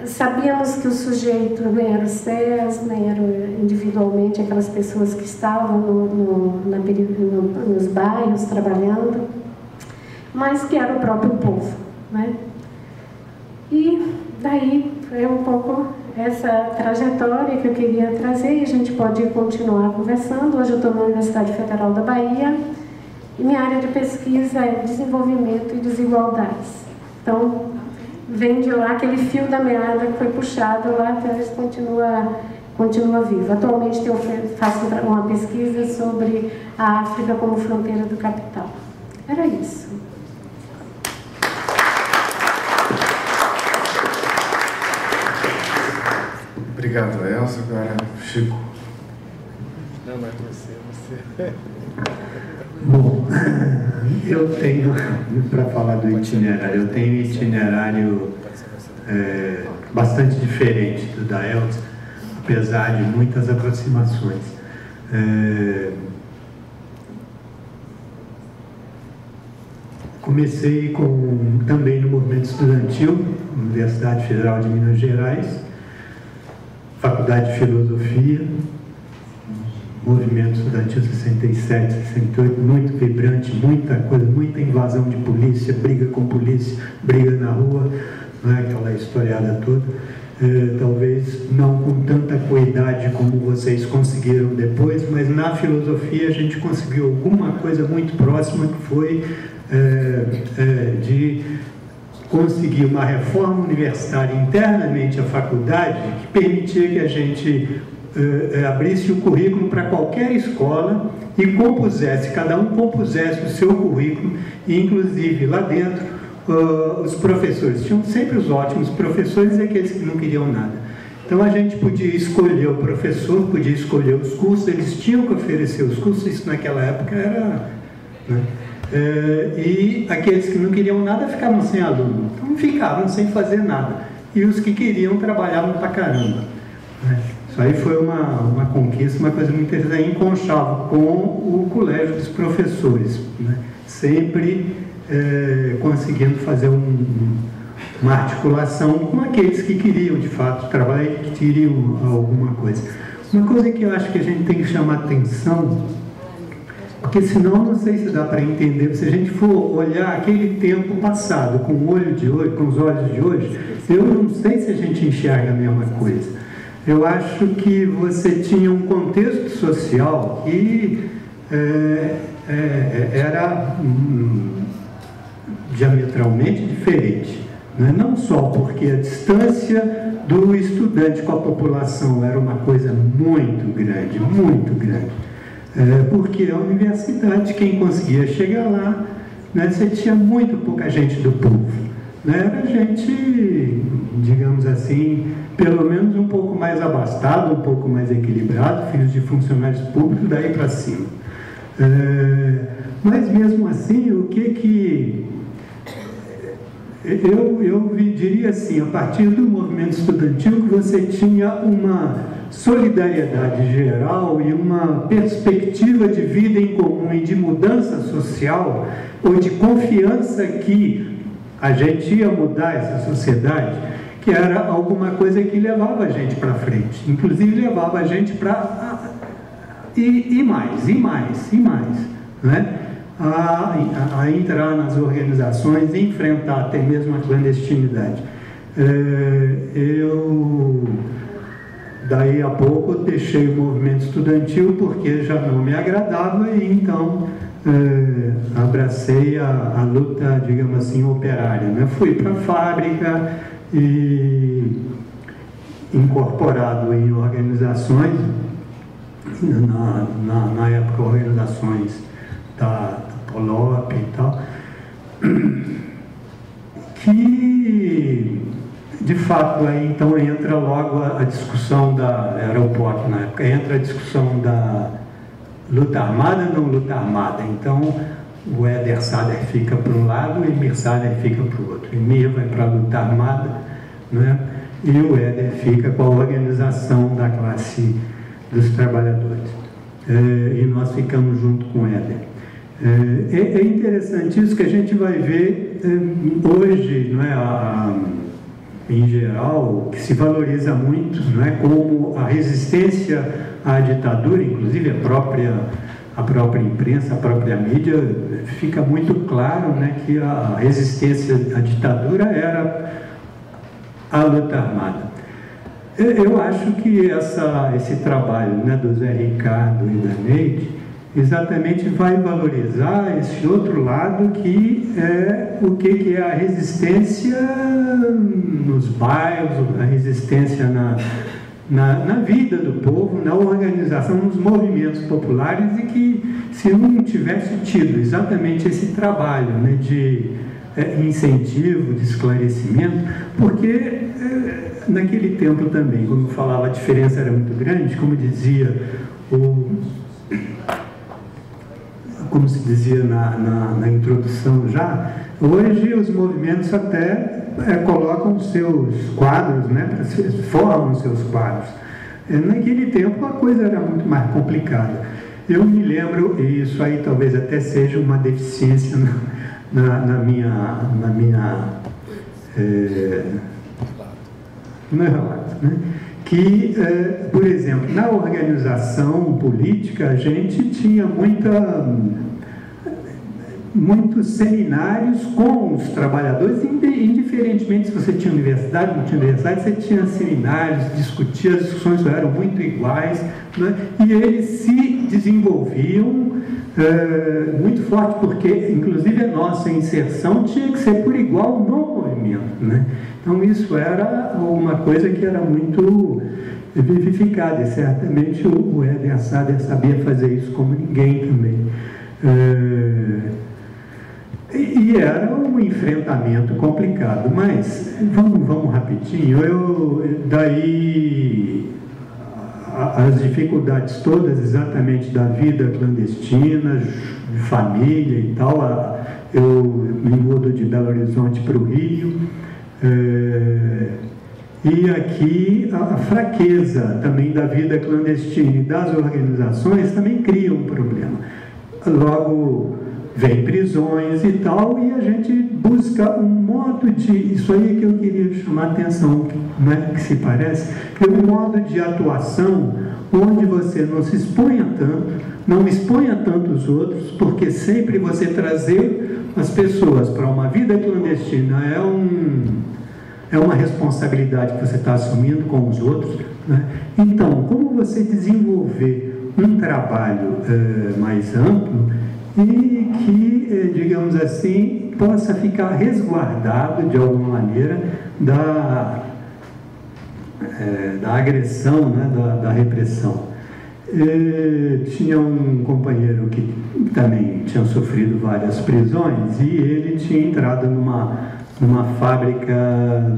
sabíamos que o sujeito nem era o SES, nem eram individualmente aquelas pessoas que estavam nos bairros trabalhando, mas que era o próprio povo. Né? E daí é um pouco essa trajetória que eu queria trazer, e a gente pode continuar conversando. Hoje eu estou na Universidade Federal da Bahia e minha área de pesquisa é desenvolvimento e desigualdades. Então, vem de lá, aquele fio da meada que foi puxado lá atrás continua vivo. Atualmente eu faço uma pesquisa sobre a África como fronteira do capital. Era isso. Obrigado, Elza. Agora, Chico. Não, mas você. Bom, eu tenho, para falar do itinerário, eu tenho um itinerário bastante diferente do da Elza, apesar de muitas aproximações. Comecei também no movimento estudantil, Universidade Federal de Minas Gerais, Faculdade de Filosofia, movimento estudantil 67, 68, muito vibrante, muita coisa, muita invasão de polícia, briga com polícia, briga na rua, não é aquela historiada toda. Talvez não com tanta cuidade como vocês conseguiram depois, mas na filosofia a gente conseguiu alguma coisa muito próxima, que foi de conseguir uma reforma universitária internamente à faculdade que permitia que a gente abrisse o currículo para qualquer escola e cada um compusesse o seu currículo, e inclusive lá dentro os professores, tinham sempre os ótimos professores e aqueles que não queriam nada. Então a gente podia escolher o professor, podia escolher os cursos, eles tinham que oferecer os cursos, isso naquela época era... né? E aqueles que não queriam nada ficavam sem aluno, então ficavam sem fazer nada, e os que queriam trabalhavam pra caramba, né? Isso aí foi uma conquista, uma coisa muito interessante, em conchavo com o colégio dos professores, né? Sempre conseguindo fazer uma articulação com aqueles que queriam de fato trabalhar e que queriam alguma coisa. Uma coisa que eu acho que a gente tem que chamar atenção, porque senão não sei se dá para entender, se a gente for olhar aquele tempo passado com o olho de hoje, com os olhos de hoje, eu não sei se a gente enxerga a mesma coisa. Eu acho que você tinha um contexto social que era diametralmente diferente, né? Não só porque a distância do estudante com a população era uma coisa muito grande, porque a universidade, quem conseguia chegar lá, né, você tinha muito pouca gente do povo, né? Era gente, digamos assim, pelo menos um pouco mais abastado, um pouco mais equilibrado, filhos de funcionários públicos, daí para cima. Mas mesmo assim, o que eu diria assim, a partir do movimento estudantil, que você tinha uma solidariedade geral e uma perspectiva de vida em comum e de mudança social, ou de confiança que a gente ia mudar essa sociedade, que era alguma coisa que levava a gente para frente, inclusive levava a gente para e mais, né? A entrar nas organizações e enfrentar até mesmo a clandestinidade. Eu, daí a pouco, deixei o movimento estudantil porque já não me agradava, e então abracei a luta, digamos assim, operária, né? Fui para a fábrica e incorporado em organizações, na época organizações da Polop e tal, que de fato aí então entra logo a discussão era o POC na época, entra a discussão da luta armada, não luta armada. Então o Éder Sader fica para um lado e Emir Sader fica para o outro. Emir vai para a luta armada, né? E o Éder fica com a organização da classe dos trabalhadores. E nós ficamos junto com o Éder. É interessante isso, que a gente vai ver hoje, não é, em geral, que se valoriza muito, não é, como a resistência à ditadura, inclusive a própria imprensa, a própria mídia, fica muito claro, né, que a resistência à ditadura era a luta armada. Eu acho que esse trabalho, né, do Zé Ricardo e da Neide exatamente vai valorizar esse outro lado, que é o que é a resistência nos bairros, a resistência na vida do povo, na organização, nos movimentos populares, e que se não tivesse tido exatamente esse trabalho, né, de incentivo, de esclarecimento, porque naquele tempo também, como eu falava, a diferença era muito grande, como se dizia na introdução já, hoje os movimentos até colocam seus quadros, né, formam seus quadros. Naquele tempo a coisa era muito mais complicada. Eu me lembro, e isso aí talvez até seja uma deficiência no relato, né? Que, por exemplo, na organização política a gente tinha muitos seminários com os trabalhadores, indiferentemente se você tinha universidade ou não tinha universidade, você tinha seminários, discutia, as discussões eram muito iguais, né? E eles se desenvolviam muito forte, porque inclusive a nossa inserção tinha que ser por igual no movimento, né? Então isso era uma coisa que era muito vivificada, e certamente o Éder Sader sabia fazer isso como ninguém também. E era um enfrentamento complicado, mas vamos rapidinho. Daí as dificuldades todas exatamente da vida clandestina, de família e tal. Eu me mudo de Belo Horizonte para o Rio, e aqui a fraqueza também da vida clandestina e das organizações também cria um problema. Logo vem prisões e tal, e a gente busca um modo de... Isso aí é que eu queria chamar a atenção, né, que se parece, que é um modo de atuação onde você não se exponha tanto, não exponha tanto os outros, porque sempre você trazer as pessoas para uma vida clandestina é uma responsabilidade que você está assumindo com os outros, né? Então, como você desenvolver um trabalho mais amplo e que, digamos assim, possa ficar resguardado de alguma maneira da agressão, né, da repressão. Tinha um companheiro que também tinha sofrido várias prisões, e ele tinha entrado numa fábrica,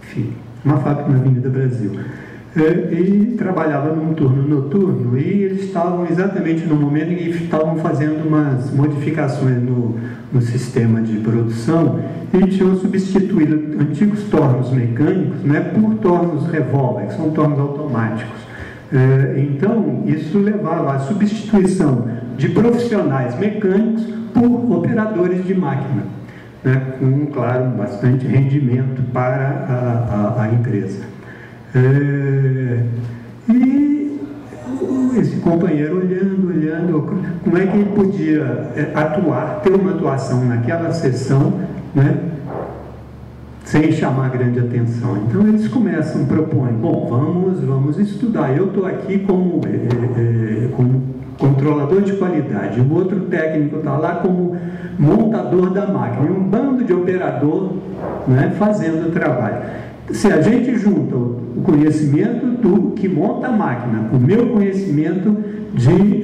enfim, uma fábrica na Avenida Brasil. E trabalhava num turno noturno, e eles estavam exatamente no momento em que estavam fazendo umas modificações no sistema de produção, e tinham substituído antigos tornos mecânicos, né, por tornos revólver, que são tornos automáticos. Então, isso levava à substituição de profissionais mecânicos por operadores de máquina, né, com, claro, bastante rendimento para a empresa. E esse companheiro olhando como é que ele podia ter uma atuação naquela sessão, né, sem chamar grande atenção. Então eles propõem, bom, vamos estudar. Eu estou aqui como controlador de qualidade, o outro técnico está lá como montador da máquina, e um bando de operador, né, fazendo o trabalho. Se a gente junta o conhecimento do que monta a máquina com o meu conhecimento de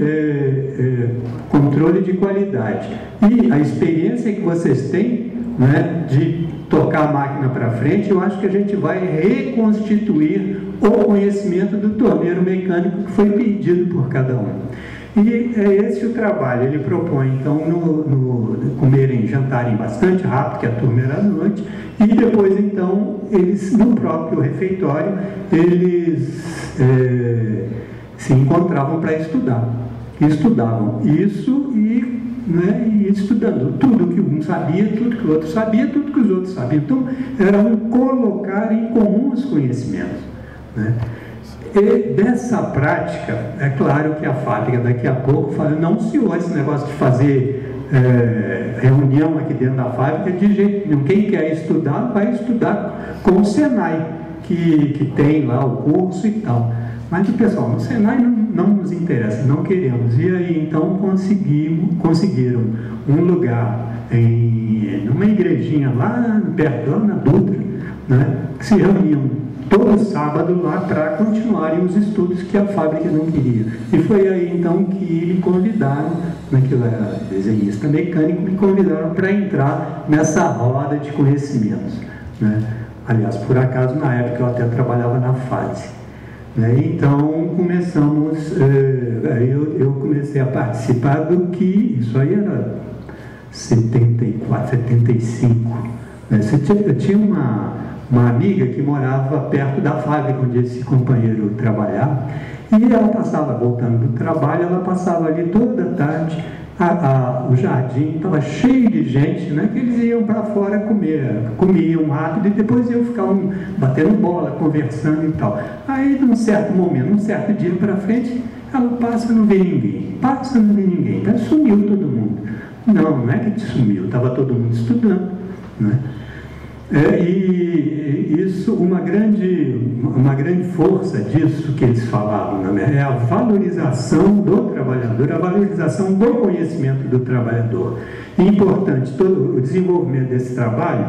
controle de qualidade e a experiência que vocês têm, né, de tocar a máquina para frente, eu acho que a gente vai reconstituir o conhecimento do torneiro mecânico que foi pedido por cada um. E é esse o trabalho. Ele propõe, então, jantarem bastante rápido, que a turma era à noite, e depois, então, eles, no próprio refeitório, eles se encontravam para estudar. Estudavam isso e estudando tudo que um sabia, tudo que o outro sabia, tudo que os outros sabiam. Então, era colocar em comum os conhecimentos, né? E dessa prática, é claro que a fábrica daqui a pouco fala, não, senhor, esse negócio de fazer reunião aqui dentro da fábrica, de jeito nenhum. Quem quer estudar, vai estudar com o Senai, que tem lá o curso e tal. Mas o pessoal, no Senai não nos interessa, não queremos. E aí então conseguiram um lugar numa igrejinha lá perto, lá na Dutra, né, que se reuniam todo sábado lá para continuarem os estudos que a fábrica não queria. E foi aí então que me convidaram, que eu era desenhista mecânico, me convidaram para entrar nessa roda de conhecimentos, né? Aliás, por acaso, na época eu até trabalhava na FASE. Então começamos, eu comecei a participar do que, isso aí era 74, 75. Eu tinha uma amiga que morava perto da fábrica onde esse companheiro trabalhava, e ela passava, voltando do trabalho, ela passava ali toda a tarde, o jardim estava cheio de gente, né, que eles iam para fora comiam rápido e depois iam ficar batendo bola, conversando e tal. Aí, num certo momento, num certo dia para frente, ela passa e não vê ninguém, passa e não vê ninguém, então, sumiu todo mundo. Não é que sumiu, estava todo mundo estudando, né? E isso, uma grande força disso que eles falavam, né, é a valorização do trabalhador, a valorização do conhecimento do trabalhador. E importante, todo o desenvolvimento desse trabalho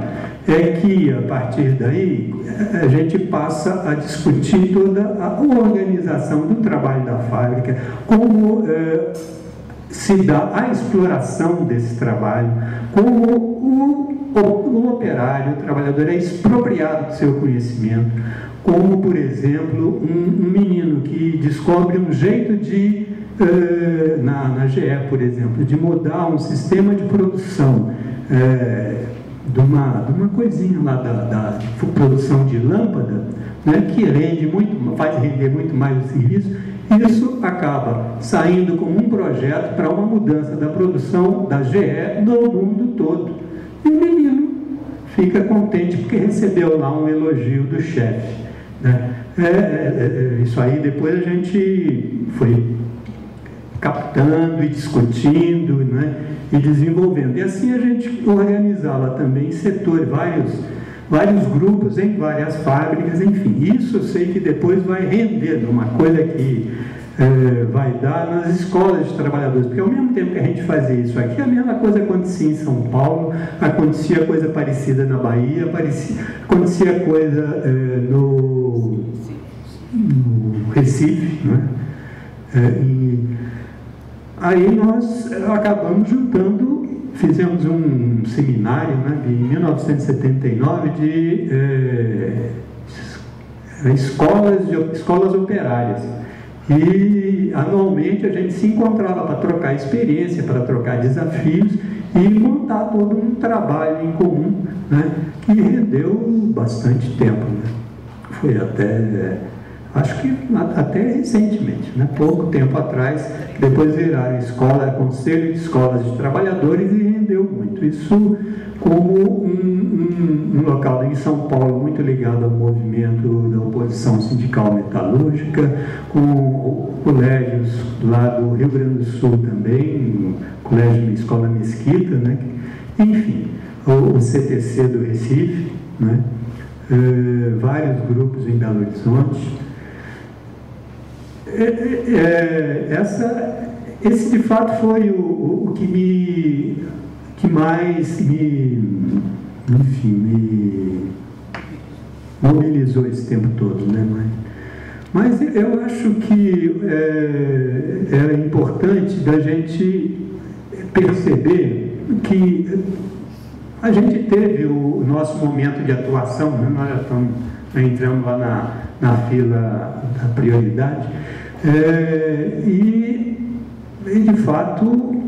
é que, a partir daí, a gente passa a discutir toda a organização do trabalho da fábrica, como se dá a exploração desse trabalho, como o operário, o trabalhador é expropriado do seu conhecimento, como, por exemplo, um menino que descobre um jeito de, na GE, por exemplo, de mudar um sistema de produção de uma coisinha lá da produção de lâmpada, né, que faz render muito mais o serviço. Isso acaba saindo como um projeto para uma mudança da produção da GE no mundo todo. E o menino fica contente porque recebeu lá um elogio do chefe, né? Isso aí depois a gente foi captando e discutindo, né, e desenvolvendo. E assim a gente organizava também em setores, vários grupos em várias fábricas, enfim. Isso eu sei que depois vai render numa coisa que vai dar nas escolas de trabalhadores, porque ao mesmo tempo que a gente fazia isso aqui, a mesma coisa acontecia em São Paulo, acontecia coisa parecida na Bahia, acontecia coisa no Recife, né? Aí nós acabamos juntando, fizemos um seminário, né, em 1979 de escolas operárias. E anualmente a gente se encontrava para trocar experiência, para trocar desafios e montar todo um trabalho em comum, né, que rendeu bastante tempo, né? Foi acho que até recentemente, né, pouco tempo atrás, depois viraram Conselho de Escolas de Trabalhadores e rendeu muito. Isso como um local em São Paulo muito ligado ao movimento da oposição sindical metalúrgica, com colégios lá do Rio Grande do Sul também, colégio Escola Mesquita, né? Enfim, o CTC do Recife, né? Vários grupos em Belo Horizonte. Esse de fato foi o que mais me mobilizou esse tempo todo, né? Mas eu acho que era importante da gente perceber que a gente teve o nosso momento de atuação, né? Nós já entramos lá na fila da prioridade, e de fato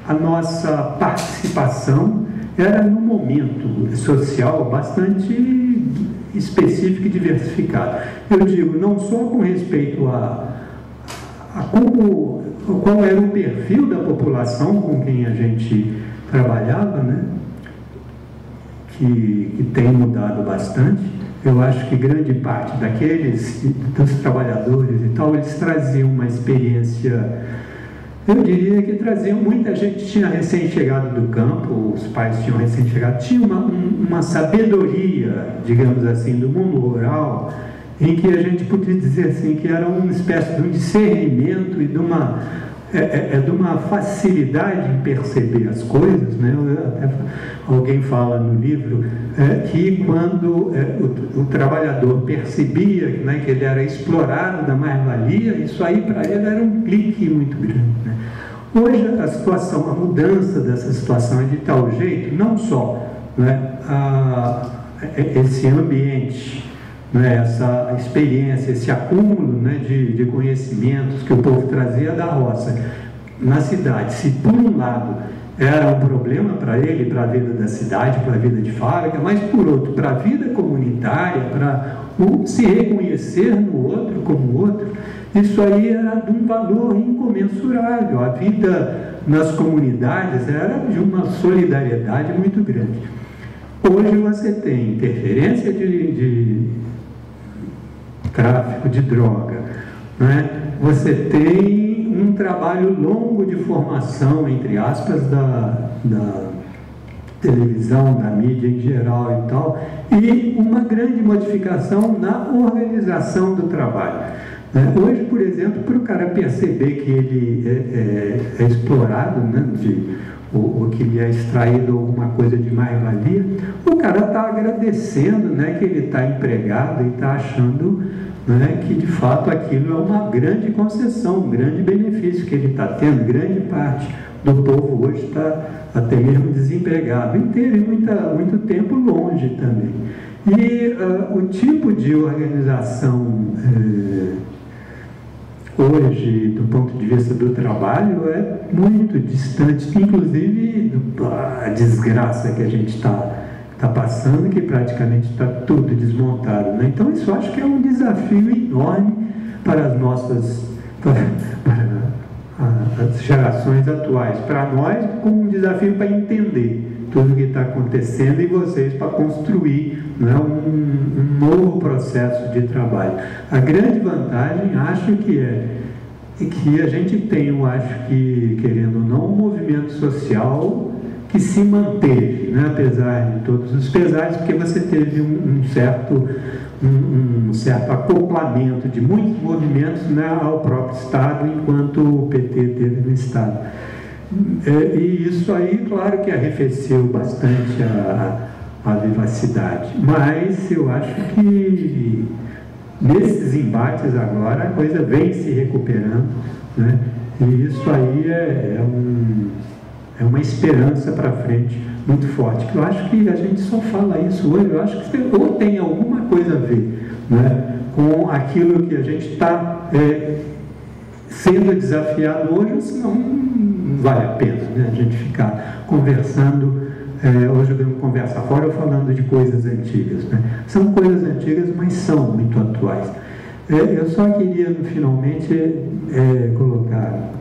a nossa participação era num momento social bastante específico e diversificado. Eu digo, não só com respeito a qual era o perfil da população com quem a gente trabalhava, né, que tem mudado bastante. Eu acho que grande parte dos trabalhadores e tal, eles traziam uma experiência, eu diria que traziam, muita gente tinha recém-chegado do campo, os pais tinham recém-chegado, tinha uma sabedoria, digamos assim, do mundo rural, em que a gente poderia dizer assim, que era uma espécie de um discernimento e de uma facilidade em perceber as coisas, né? Alguém fala no livro que quando o trabalhador percebia, né, que ele era explorado da mais-valia, isso aí para ele era um clique muito grande, né? Hoje a situação, a mudança dessa situação é de tal jeito, não só, né, esse ambiente, né, essa experiência, esse acúmulo, né, de conhecimentos que o povo trazia da roça na cidade, se por um lado era um problema para ele, para a vida da cidade, para a vida de fábrica, mas por outro, para a vida comunitária, para se reconhecer no outro como outro, isso aí era de um valor incomensurável. A vida nas comunidades era de uma solidariedade muito grande. Hoje você tem interferência de tráfico de droga, né? Você tem um trabalho longo de formação, entre aspas, da televisão, da mídia em geral e tal, e uma grande modificação na organização do trabalho. Hoje, por exemplo, para o cara perceber que ele é explorado, né, ou que lhe é extraído alguma coisa de mais-valia, o cara está agradecendo, né, que ele está empregado e está achando, né, que de fato aquilo é uma grande concessão, um grande benefício que ele está tendo. Grande parte do povo hoje está até mesmo desempregado e teve muito tempo longe também. E o tipo de organização hoje, do ponto de vista do trabalho, é muito distante, inclusive a desgraça que a gente está passando, que praticamente está tudo desmontado, né? Então isso acho que é um desafio enorme para as nossas, para as gerações atuais, para nós como um desafio para entender tudo o que está acontecendo e vocês para construir, né, um novo processo de trabalho. A grande vantagem, acho que que a gente tem, eu acho que, querendo ou não, um movimento social que se manteve, né, apesar de todos os pesares, porque você teve um certo acoplamento de muitos movimentos, né, ao próprio Estado, enquanto o PT teve no Estado. E isso aí, claro que arrefeceu bastante a vivacidade, mas eu acho que nesses embates agora a coisa vem se recuperando, né? E isso aí é uma esperança para frente muito forte, que eu acho que a gente só fala isso hoje. Eu acho que ou tem alguma coisa a ver, né, com aquilo que a gente está sendo desafiado hoje, ou senão não vale a pena, né, a gente ficar conversando. Hoje eu dei uma conversa fora falando de coisas antigas, né? São coisas antigas, mas são muito atuais. Eu só queria finalmente colocar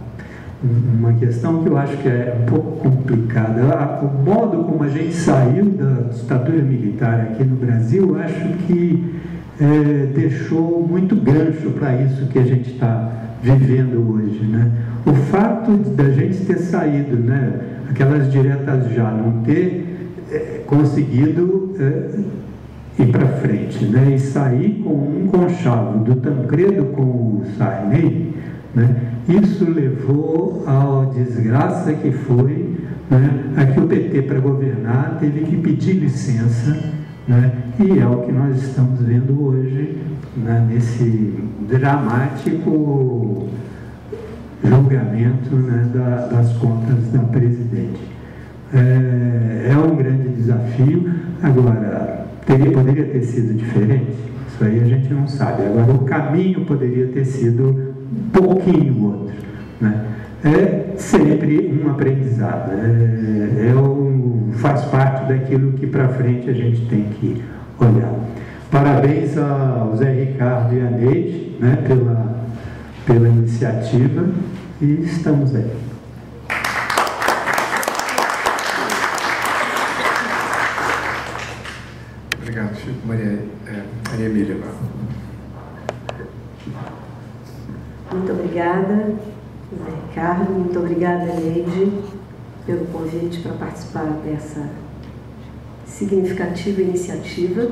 uma questão que eu acho que é um pouco complicada. O modo como a gente saiu da ditadura militar aqui no Brasil, eu acho que deixou muito gancho para isso que a gente está vivendo hoje, né? O fato da gente ter saído, né, aquelas diretas já, não ter conseguido ir para frente, né, e sair com um conchavo do Tancredo com o Sarney, né, isso levou à desgraça que foi, né, a que o PT, para governar, teve que pedir licença, né, e é o que nós estamos vendo hoje, né, nesse dramático julgamento, né, das contas da presidente. É um grande desafio. Agora, poderia ter sido diferente? Isso aí a gente não sabe. Agora, o caminho poderia ter sido um pouquinho outro, né? É sempre um aprendizado, faz parte daquilo que para frente a gente tem que olhar. Parabéns ao Zé Ricardo e à Neide, né, pela iniciativa, e estamos aí. Obrigado, Chico. Maria Emília. Muito obrigada, Zé Ricardo, muito obrigada, Neide, pelo convite para participar dessa significativa iniciativa.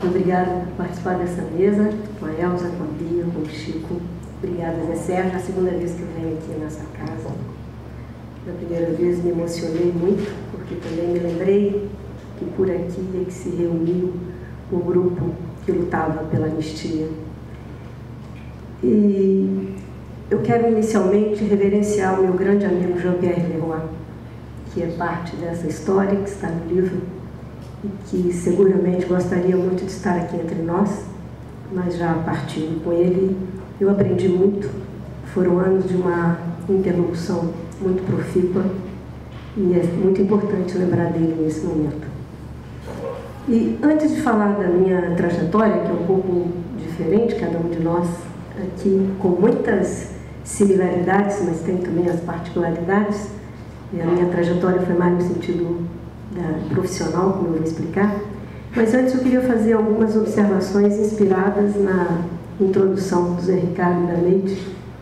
Obrigada por participar dessa mesa, com a Elza, com a Bia, com o Chico. Obrigada, Zé Sérgio. É a segunda vez que eu venho aqui nessa casa. Da primeira vez me emocionei muito, porque também me lembrei que por aqui é que se reuniu o grupo que lutava pela anistia. E eu quero inicialmente reverenciar o meu grande amigo Jean-Pierre Leroy, que é parte dessa história que está no livro e que seguramente gostaria muito de estar aqui entre nós, mas já partindo com ele, eu aprendi muito. Foram anos de uma interlocução muito profícua e é muito importante lembrar dele nesse momento. E antes de falar da minha trajetória, que é um pouco diferente, cada um de nós aqui com muitas similaridades, mas tem também as particularidades, e a minha trajetória foi mais no sentido profissional, como eu vou explicar. Mas antes eu queria fazer algumas observações inspiradas na introdução do Zé Ricardo da Leite,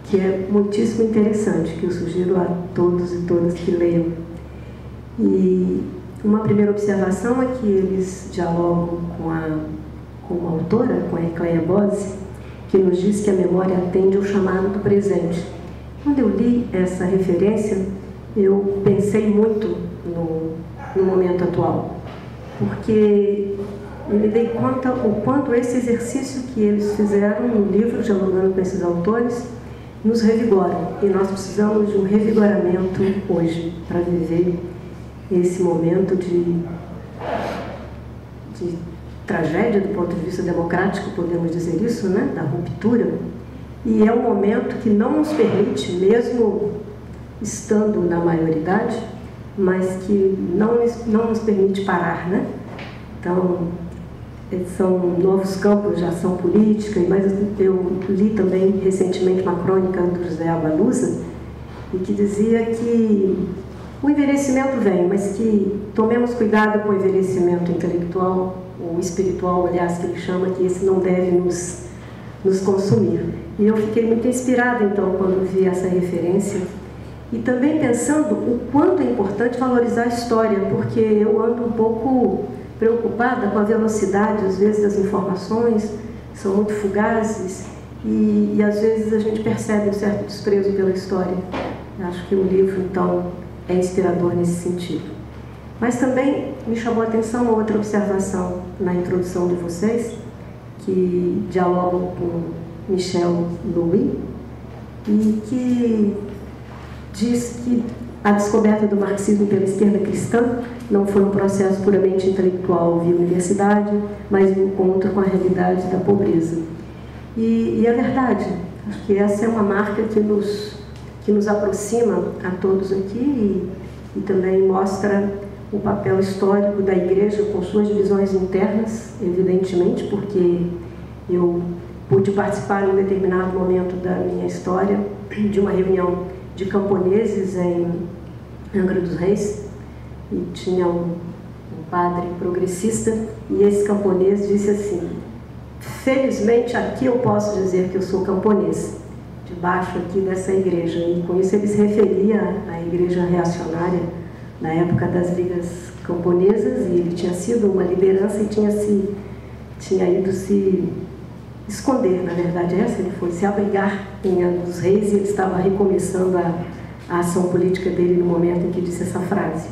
que é muitíssimo interessante, que eu sugiro a todos e todas que leiam. E uma primeira observação é que eles dialogam com a autora, com a Ecleia Bose, que nos diz que a memória atende ao chamado do presente. Quando eu li essa referência, eu pensei muito no momento atual, porque eu me dei conta o quanto esse exercício que eles fizeram no livro, dialogando com esses autores, nos revigora. E nós precisamos de um revigoramento hoje para viver esse momento de tragédia do ponto de vista democrático, podemos dizer isso, né? Da ruptura. E é um momento que não nos permite, mesmo estando na maioridade, mas que não nos permite parar, né? Então, são novos campos de ação política, mas eu li também recentemente uma crônica do José Abalusa, e que dizia que o envelhecimento vem, mas que tomemos cuidado com o envelhecimento intelectual ou espiritual, aliás, que ele chama, que esse não deve nos consumir. E eu fiquei muito inspirada, então, quando vi essa referência, e também pensando o quanto é importante valorizar a história, porque eu ando um pouco preocupada com a velocidade, às vezes, das informações, são muito fugazes, e às vezes a gente percebe um certo desprezo pela história. Acho que o livro, então, é inspirador nesse sentido. Mas também me chamou a atenção uma outra observação na introdução de vocês, que dialogam com Michel Louis, e que diz que a descoberta do marxismo pela esquerda cristã não foi um processo puramente intelectual via universidade, mas um encontro com a realidade da pobreza. E é verdade, acho que essa é uma marca que nos aproxima a todos aqui e também mostra o papel histórico da Igreja com suas divisões internas, evidentemente, porque eu pude participar em um determinado momento da minha história de uma reunião de camponeses em Angra dos Reis, e tinha um padre progressista, e esse camponês disse assim: felizmente aqui eu posso dizer que eu sou camponês, debaixo aqui dessa igreja. E com isso ele se referia à igreja reacionária na época das ligas camponesas, e ele tinha sido uma liderança e tinha ido se esconder, na verdade ele foi se abrigar em Angra dos Reis, e ele estava recomeçando a ação política dele no momento em que disse essa frase.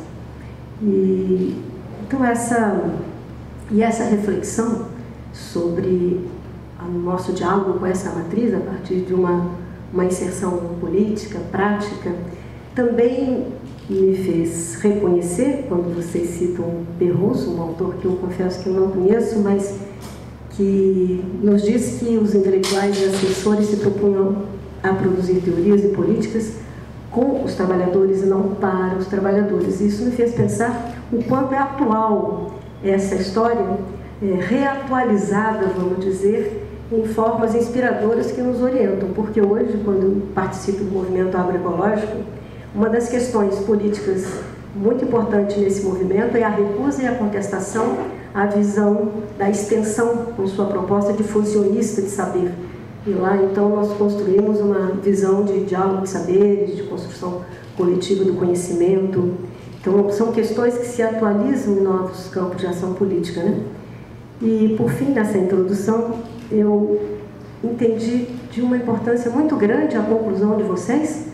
Então essa reflexão sobre o nosso diálogo com essa matriz, a partir de uma inserção política, prática, também me fez reconhecer, quando vocês citam Perroso, um autor que eu confesso que eu não conheço, mas que nos diz que os intelectuais e assessores se propunham a produzir teorias e políticas com os trabalhadores e não para os trabalhadores. Isso me fez pensar o quanto é atual essa história, reatualizada, vamos dizer, em formas inspiradoras que nos orientam, porque hoje, quando eu participo do movimento agroecológico, uma das questões políticas muito importantes nesse movimento é a recusa e a contestação à visão da extensão, com sua proposta de fusionista de saber. E lá, então, nós construímos uma visão de diálogo de saberes, de construção coletiva do conhecimento. Então, são questões que se atualizam em novos campos de ação política, né? E, por fim, nessa introdução, eu entendi de uma importância muito grande a conclusão de vocês,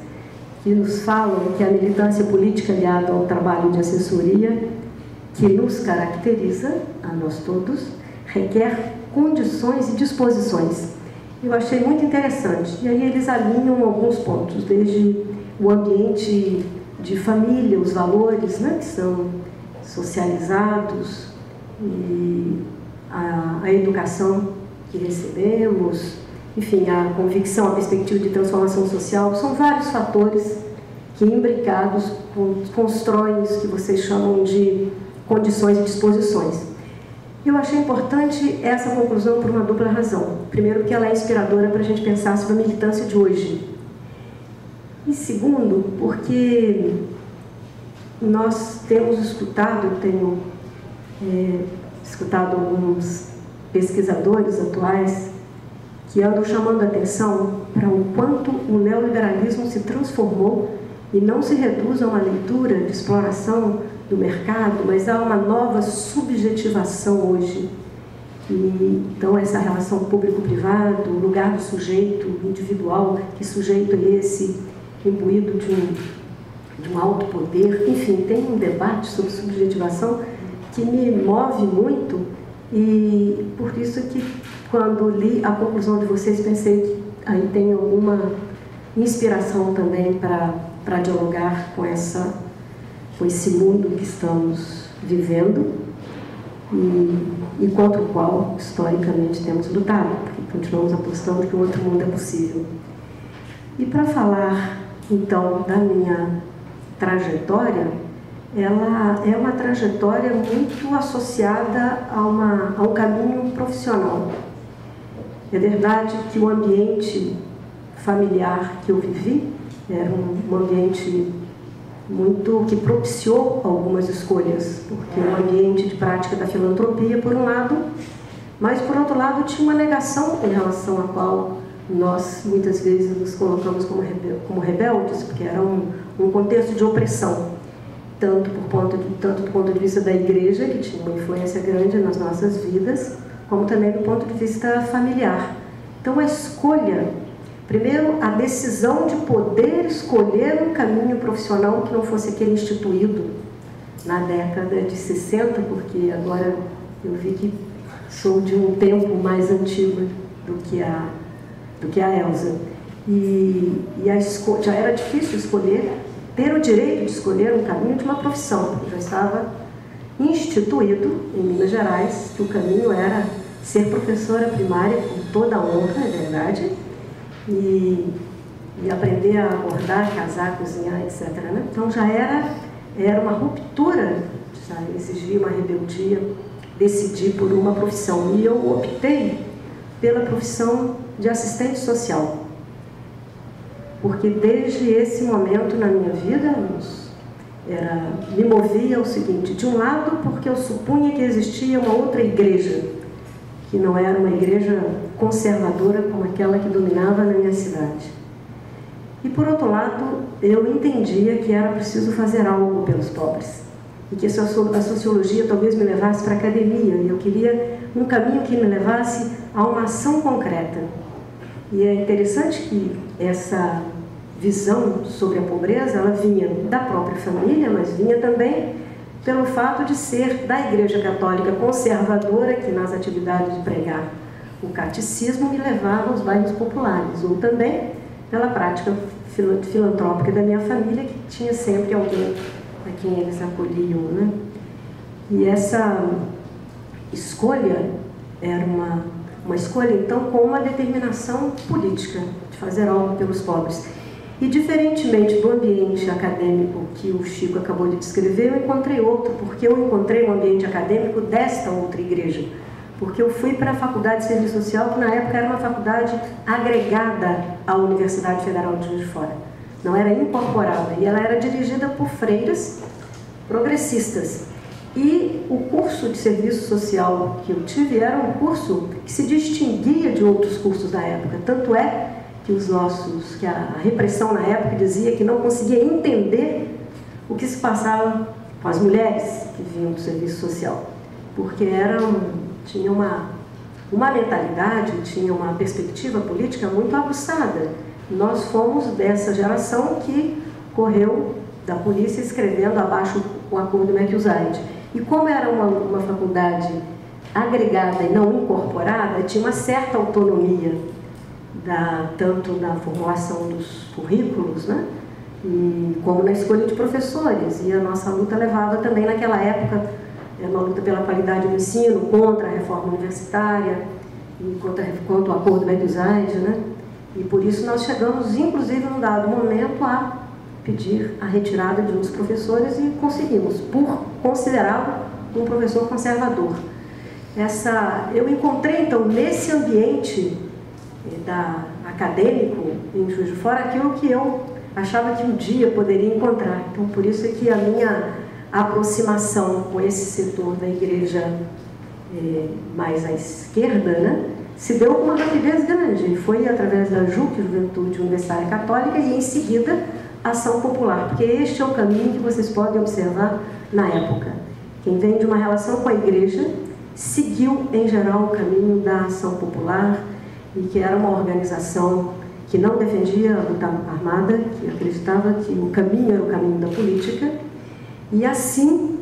que nos falam que a militância política aliada ao trabalho de assessoria, que nos caracteriza, a nós todos, requer condições e disposições. Eu achei muito interessante. E aí eles alinham alguns pontos, desde o ambiente de família, os valores, né, que são socializados, e a educação que recebemos, enfim, a convicção, a perspectiva de transformação social, são vários fatores que, imbricados, constroem isso que vocês chamam de condições e disposições. Eu achei importante essa conclusão por uma dupla razão. Primeiro, porque ela é inspiradora para a gente pensar sobre a militância de hoje. E segundo, porque nós temos escutado, eu tenho escutado alguns pesquisadores atuais que andam chamando a atenção para o quanto o neoliberalismo se transformou e não se reduz a uma leitura de exploração do mercado, mas há uma nova subjetivação hoje. E, então, essa relação público-privado, o lugar do sujeito individual, que sujeito é esse imbuído de um alto poder, enfim, tem um debate sobre subjetivação que me move muito, e por isso que, quando li a conclusão de vocês, pensei que aí tem alguma inspiração também para dialogar com esse mundo que estamos vivendo e contra o qual, historicamente, temos lutado, porque continuamos apostando que o outro mundo é possível. E para falar, então, da minha trajetória, ela é uma trajetória muito associada a um caminho profissional. É verdade que o ambiente familiar que eu vivi era um ambiente muito que propiciou algumas escolhas, porque é um ambiente de prática da filantropia, por um lado, mas, por outro lado, tinha uma negação em relação à qual nós, muitas vezes, nos colocamos como rebeldes, porque era um contexto de opressão, tanto do ponto de vista da igreja, que tinha uma influência grande nas nossas vidas, como também do ponto de vista familiar. Então, a escolha, primeiro, a decisão de poder escolher um caminho profissional que não fosse aquele instituído na década de 60, porque agora eu vi que sou de um tempo mais antigo do que a Elza. E já era difícil escolher, ter o direito de escolher um caminho de uma profissão, porque já estava instituído em Minas Gerais que o caminho era ser professora primária, com toda a honra, é verdade, e aprender a bordar, casar, cozinhar, etc. Né? Então já era uma ruptura, já exigia uma rebeldia, decidir por uma profissão. E eu optei pela profissão de assistente social, porque desde esse momento na minha vida me movia o seguinte: de um lado, porque eu supunha que existia uma outra igreja, que não era uma igreja conservadora como aquela que dominava na minha cidade. E, por outro lado, eu entendia que era preciso fazer algo pelos pobres, e que a sociologia talvez me levasse para a academia, e eu queria um caminho que me levasse a uma ação concreta. E é interessante que essa visão sobre a pobreza, ela vinha da própria família, mas vinha também pelo fato de ser da Igreja Católica conservadora, que nas atividades de pregar o catecismo me levava aos bairros populares, ou também pela prática filantrópica da minha família, que tinha sempre alguém a quem eles acolhiam, né? E essa escolha era uma escolha, então, com uma determinação política de fazer algo pelos pobres. E, diferentemente do ambiente acadêmico que o Chico acabou de descrever, eu encontrei outro, porque eu encontrei um ambiente acadêmico desta outra igreja. Porque eu fui para a Faculdade de Serviço Social, que na época era uma faculdade agregada à Universidade Federal de Juiz de Fora. Não era incorporada, e ela era dirigida por freiras progressistas. E o curso de serviço social que eu tive era um curso que se distinguia de outros cursos da época. Tanto é que a repressão na época dizia que não conseguia entender o que se passava com as mulheres que vinham do serviço social, porque eram tinha uma mentalidade, tinha uma perspectiva política muito aguçada. Nós fomos dessa geração que correu da polícia escrevendo abaixo o acordo McUsaid. E como era uma faculdade agregada e não incorporada, tinha uma certa autonomia, tanto na formulação dos currículos, né, como na escolha de professores. E a nossa luta levava também, naquela época, uma luta pela qualidade do ensino, contra a reforma universitária, e contra o acordo McUsaid, né? E por isso nós chegamos, inclusive, num dado momento, a pedir a retirada de uns professores e conseguimos, por considerá-lo um professor conservador. Eu encontrei, então, nesse ambiente acadêmico em Juiz de Fora, aquilo que eu achava que um dia poderia encontrar. Então, por isso é que a minha aproximação com esse setor da igreja mais à esquerda, né, se deu com uma rapidez grande. Foi através da JUC, Juventude Universitária Católica, e em seguida Ação Popular, porque este é o caminho que vocês podem observar na época. Quem vem de uma relação com a igreja seguiu, em geral, o caminho da Ação Popular, e que era uma organização que não defendia a luta armada, que acreditava que o caminho era o caminho da política, e assim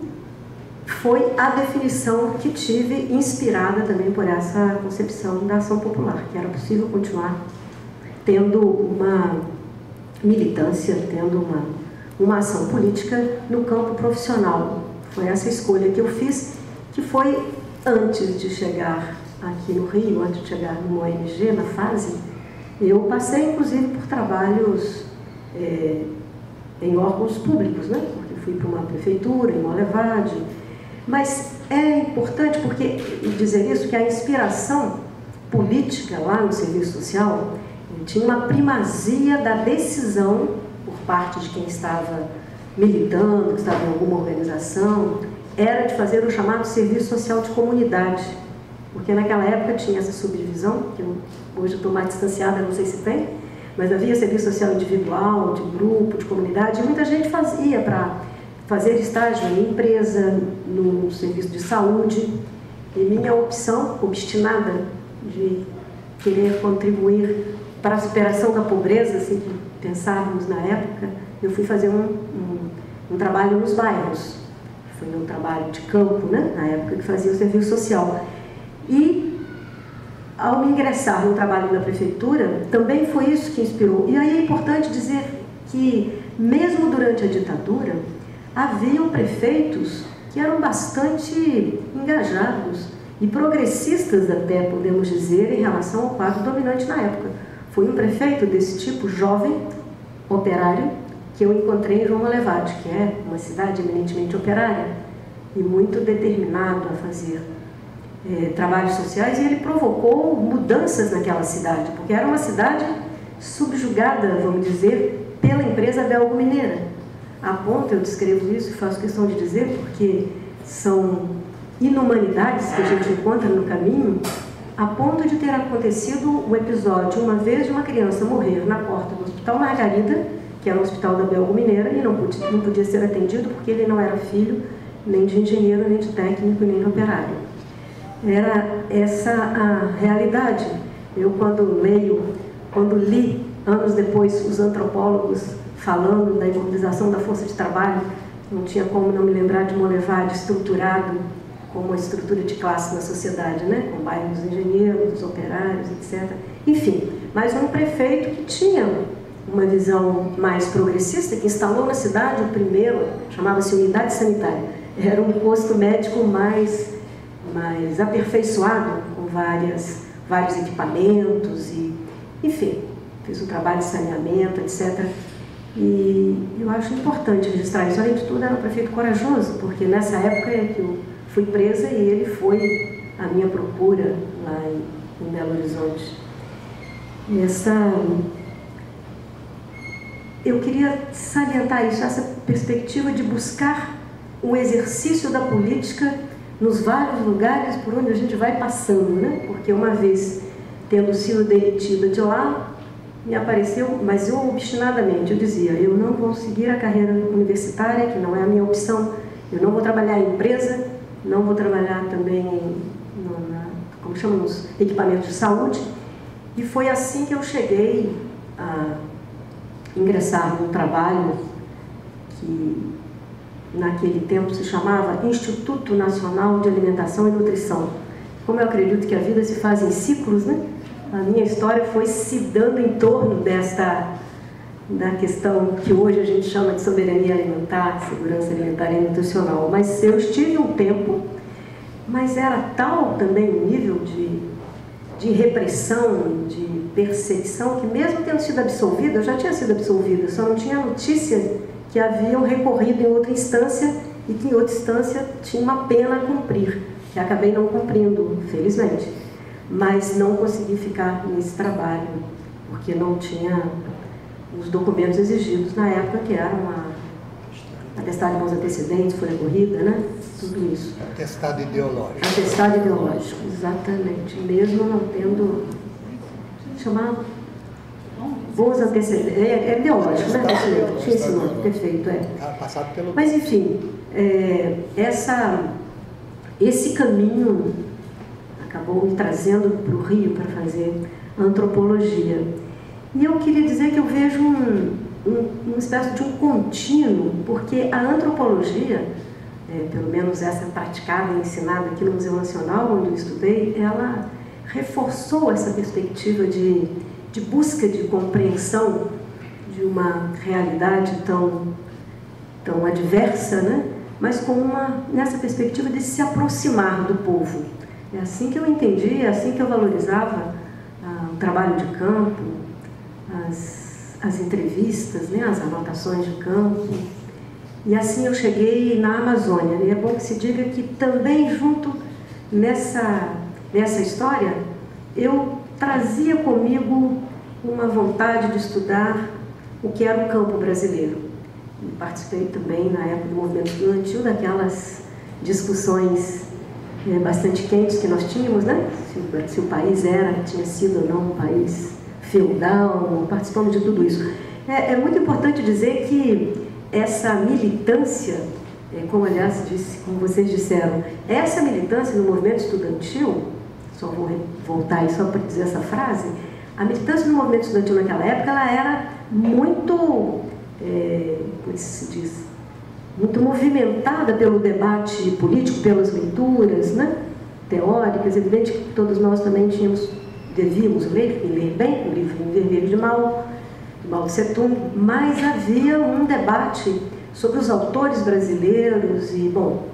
foi a definição que tive, inspirada também por essa concepção da Ação Popular, que era possível continuar tendo uma militância, tendo uma ação política no campo profissional. Foi essa escolha que eu fiz, que foi antes de chegar aqui no Rio, antes de chegar no ONG, na fase. Eu passei, inclusive, por trabalhos em órgãos públicos, né? Porque fui para uma prefeitura, em Molevade. Mas é importante dizer isso, que a inspiração política lá no serviço social tinha uma primazia da decisão por parte de quem estava militando, que estava em alguma organização, era de fazer o chamado serviço social de comunidade. Porque naquela época tinha essa subdivisão, que hoje eu estou mais distanciada, não sei se tem, mas havia serviço social individual, de grupo, de comunidade, e muita gente fazia para fazer estágio em empresa, no serviço de saúde. E minha opção obstinada de querer contribuir para a superação da pobreza, assim que pensávamos na época, eu fui fazer um trabalho nos bairros. Foi meu trabalho de campo, né, na época que fazia o serviço social. E, ao me ingressar no trabalho da prefeitura, também foi isso que inspirou. E aí é importante dizer que, mesmo durante a ditadura, haviam prefeitos que eram bastante engajados e progressistas, até podemos dizer, em relação ao quadro dominante na época. Foi um prefeito desse tipo, jovem, operário, que eu encontrei em João Molevade, que é uma cidade eminentemente operária e muito determinado a fazer trabalhos sociais, e ele provocou mudanças naquela cidade, porque era uma cidade subjugada, vamos dizer, pela empresa belgo-mineira. A ponto, eu descrevo isso e faço questão de dizer, porque são inumanidades que a gente encontra no caminho, a ponto de ter acontecido o episódio, uma vez, de uma criança morrer na porta do Hospital Margarida, que era um hospital da belgo-mineira, e não podia ser atendido porque ele não era filho nem de engenheiro, nem de técnico, nem de operário. Era essa a realidade. Eu, quando li, anos depois, os antropólogos falando da imobilização da força de trabalho, não tinha como não me lembrar de Molevade estruturado como uma estrutura de classe na sociedade, né? Com bairros dos engenheiros, dos operários, etc. Enfim, mas um prefeito que tinha uma visão mais progressista, que instalou na cidade o primeiro, chamava-se Unidade Sanitária. Era um posto médico mais aperfeiçoado, com vários equipamentos, e, enfim, fez um trabalho de saneamento, etc. E eu acho importante registrar isso. Além de tudo, era um prefeito corajoso, porque nessa época é que eu fui presa e ele foi à minha procura lá em Belo Horizonte. Eu queria salientar isso, essa perspectiva de buscar um exercício da política nos vários lugares por onde a gente vai passando, né? Porque uma vez tendo sido demitida de lá, me apareceu, mas eu obstinadamente, eu dizia, eu não vou seguir a carreira universitária, que não é a minha opção, eu não vou trabalhar em empresa, não vou trabalhar também como chamam, nos equipamentos de saúde, e foi assim que eu cheguei a ingressar num trabalho que naquele tempo se chamava Instituto Nacional de Alimentação e Nutrição. Como eu acredito que a vida se faz em ciclos, né? A minha história foi se dando em torno da questão que hoje a gente chama de soberania alimentar, segurança alimentar e nutricional. Mas eu estive um tempo, mas era tal também o nível de repressão, de perseguição, que mesmo tendo sido absolvida, eu já tinha sido absolvida, só não tinha notícia que haviam recorrido em outra instância e que em outra instância tinha uma pena a cumprir, que acabei não cumprindo, felizmente. Mas não consegui ficar nesse trabalho, porque não tinha os documentos exigidos na época, que eram atestado de bons antecedentes, folha corrida, né? Tudo isso. Atestado ideológico. Atestado ideológico, exatamente. Mesmo não tendo chamado bons antecedentes. É ideológico, né? Tinha esse nome, perfeito, é. Passado pelo... Mas, enfim, esse caminho acabou me trazendo para o Rio para fazer antropologia. E eu queria dizer que eu vejo uma espécie de um contínuo, porque a antropologia, pelo menos essa praticada e ensinada aqui no Museu Nacional, onde eu estudei, ela reforçou essa perspectiva de busca de compreensão de uma realidade tão adversa, né? Mas com nessa perspectiva de se aproximar do povo. É assim que eu entendi, é assim que eu valorizava o trabalho de campo, as entrevistas, né, as anotações de campo. E assim eu cheguei na Amazônia. E é bom que se diga que também junto nessa história, eu trazia comigo uma vontade de estudar o que era o campo brasileiro. E participei também, na época do movimento estudantil, daquelas discussões bastante quentes que nós tínhamos, né? Se o país tinha sido ou não um país feudal, participamos de tudo isso. É muito importante dizer que essa militância, como aliás como vocês disseram, essa militância no movimento estudantil, só vou voltar aí só para dizer essa frase, a militância no movimento estudantil naquela época, ela era muito, como se diz, muito movimentada pelo debate político, pelas leituras, né, teóricas. Evidente que todos nós também devíamos ler, e ler bem, o livro Vermelho de Mao Tse-tung, mas havia um debate sobre os autores brasileiros e, bom,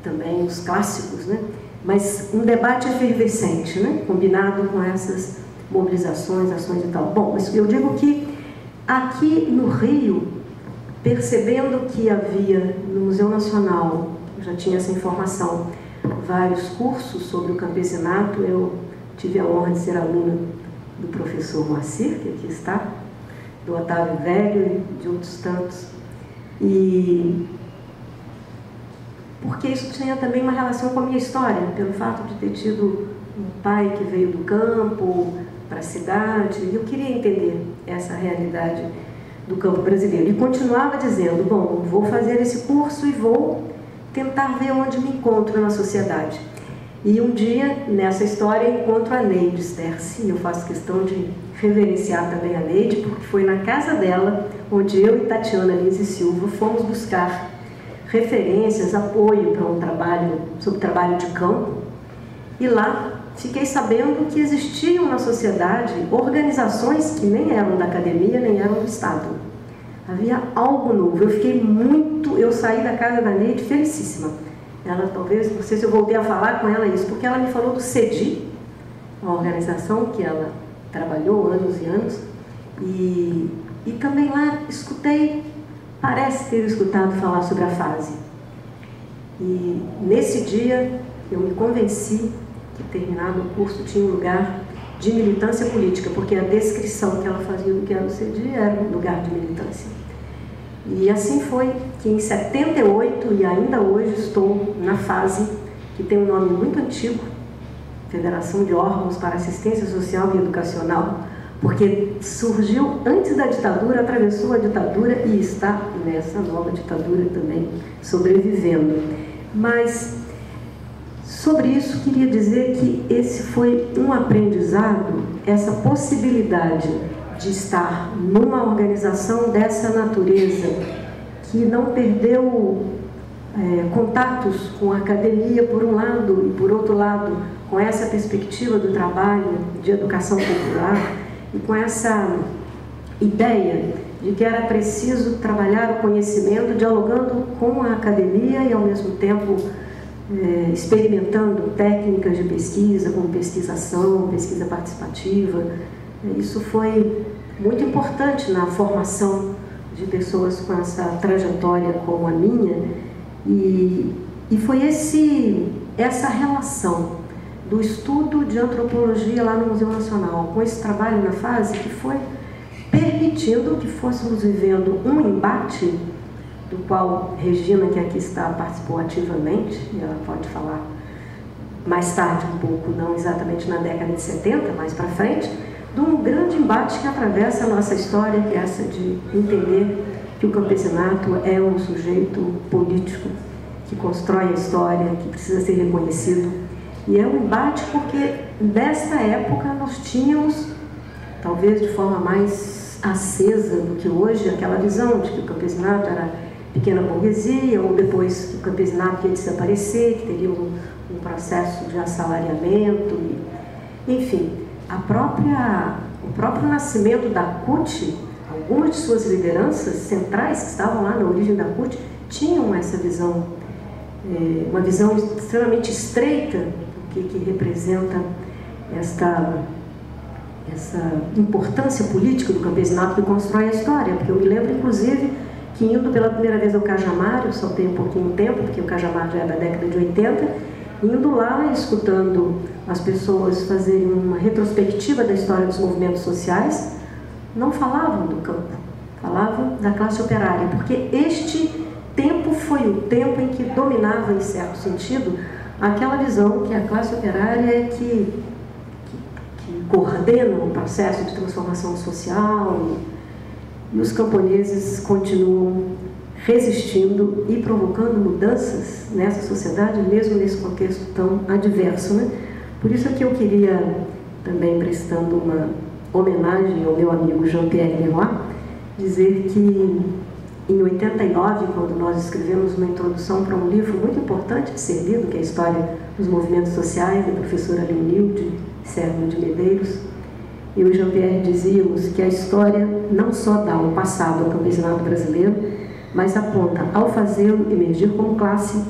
também os clássicos, né? Mas um debate efervescente, né? Combinado com essas mobilizações, ações e tal. Bom, mas eu digo que aqui no Rio, percebendo que havia no Museu Nacional, eu já tinha essa informação, vários cursos sobre o campesinato, eu tive a honra de ser aluna do professor Moacir, que aqui está, do Otávio Velho e de outros tantos. E porque isso tinha também uma relação com a minha história, pelo fato de ter tido um pai que veio do campo para a cidade, e eu queria entender essa realidade do campo brasileiro. E continuava dizendo, bom, vou fazer esse curso e vou tentar ver onde me encontro na sociedade. E um dia, nessa história, encontro a Neide Sterci, e eu faço questão de reverenciar também a Neide, porque foi na casa dela, onde eu e Tatiana Lins e Silva fomos buscar referências, apoio para um trabalho, sobre trabalho de campo, e lá fiquei sabendo que existiam na sociedade organizações que nem eram da academia, nem eram do Estado. Havia algo novo. Eu saí da casa da Neide felicíssima. Ela talvez, não sei se eu voltei a falar com ela isso, porque ela me falou do CEDI, uma organização que ela trabalhou anos e anos, e também lá parece ter escutado falar sobre a fase. E nesse dia eu me convenci que terminado o curso tinha um lugar de militância política, porque a descrição que ela fazia do que era o CEDI era um lugar de militância. E assim foi que em 78, e ainda hoje estou na fase, que tem um nome muito antigo, Federação de Órgãos para Assistência Social e Educacional, porque surgiu antes da ditadura, atravessou a ditadura e está nessa nova ditadura também sobrevivendo. Mas Sobre isso, queria dizer que esse foi um aprendizado, essa possibilidade de estar numa organização dessa natureza, que não perdeu contatos com a academia, por um lado, e por outro lado, com essa perspectiva do trabalho de educação popular e com essa ideia de que era preciso trabalhar o conhecimento dialogando com a academia e, ao mesmo tempo, experimentando técnicas de pesquisa, como pesquisação, pesquisa participativa. Isso foi muito importante na formação de pessoas com essa trajetória como a minha, e foi essa relação do estudo de antropologia lá no Museu Nacional com esse trabalho na fase que foi permitindo que fôssemos vivendo um embate do qual Regina, que aqui está, participou ativamente, e ela pode falar mais tarde um pouco, não exatamente na década de 70, mais para frente, de um grande embate que atravessa a nossa história, que é essa de entender que o campesinato é um sujeito político que constrói a história, que precisa ser reconhecido. E é um embate porque, nesta época, nós tínhamos, talvez de forma mais acesa do que hoje, aquela visão de que o campesinato era pequena burguesia, ou depois que o campesinato ia desaparecer, que teria um processo de assalariamento, enfim, o próprio nascimento da CUT, algumas de suas lideranças centrais que estavam lá na origem da CUT, tinham essa visão, uma visão extremamente estreita do que representa essa importância política do campesinato que constrói a história, porque eu me lembro, inclusive, que indo pela primeira vez ao Cajamar, eu só tenho um pouquinho de tempo, porque o Cajamar já é da década de 80, indo lá e escutando as pessoas fazerem uma retrospectiva da história dos movimentos sociais, não falavam do campo, falavam da classe operária, porque este tempo foi o tempo em que dominava, em certo sentido, aquela visão que a classe operária é que coordena o processo de transformação social, e os camponeses continuam resistindo e provocando mudanças nessa sociedade, mesmo nesse contexto tão adverso, né? Por isso é que eu queria, também prestando uma homenagem ao meu amigo Jean-Pierre Leroy, dizer que em 89, quando nós escrevemos uma introdução para um livro muito importante de ser lido, que é a História dos Movimentos Sociais, da professora Leonilde Serra de Medeiros, eu e Jean-Pierre dizíamos que a história não só dá um passado ao campesinato brasileiro, mas aponta ao fazê-lo emergir como classe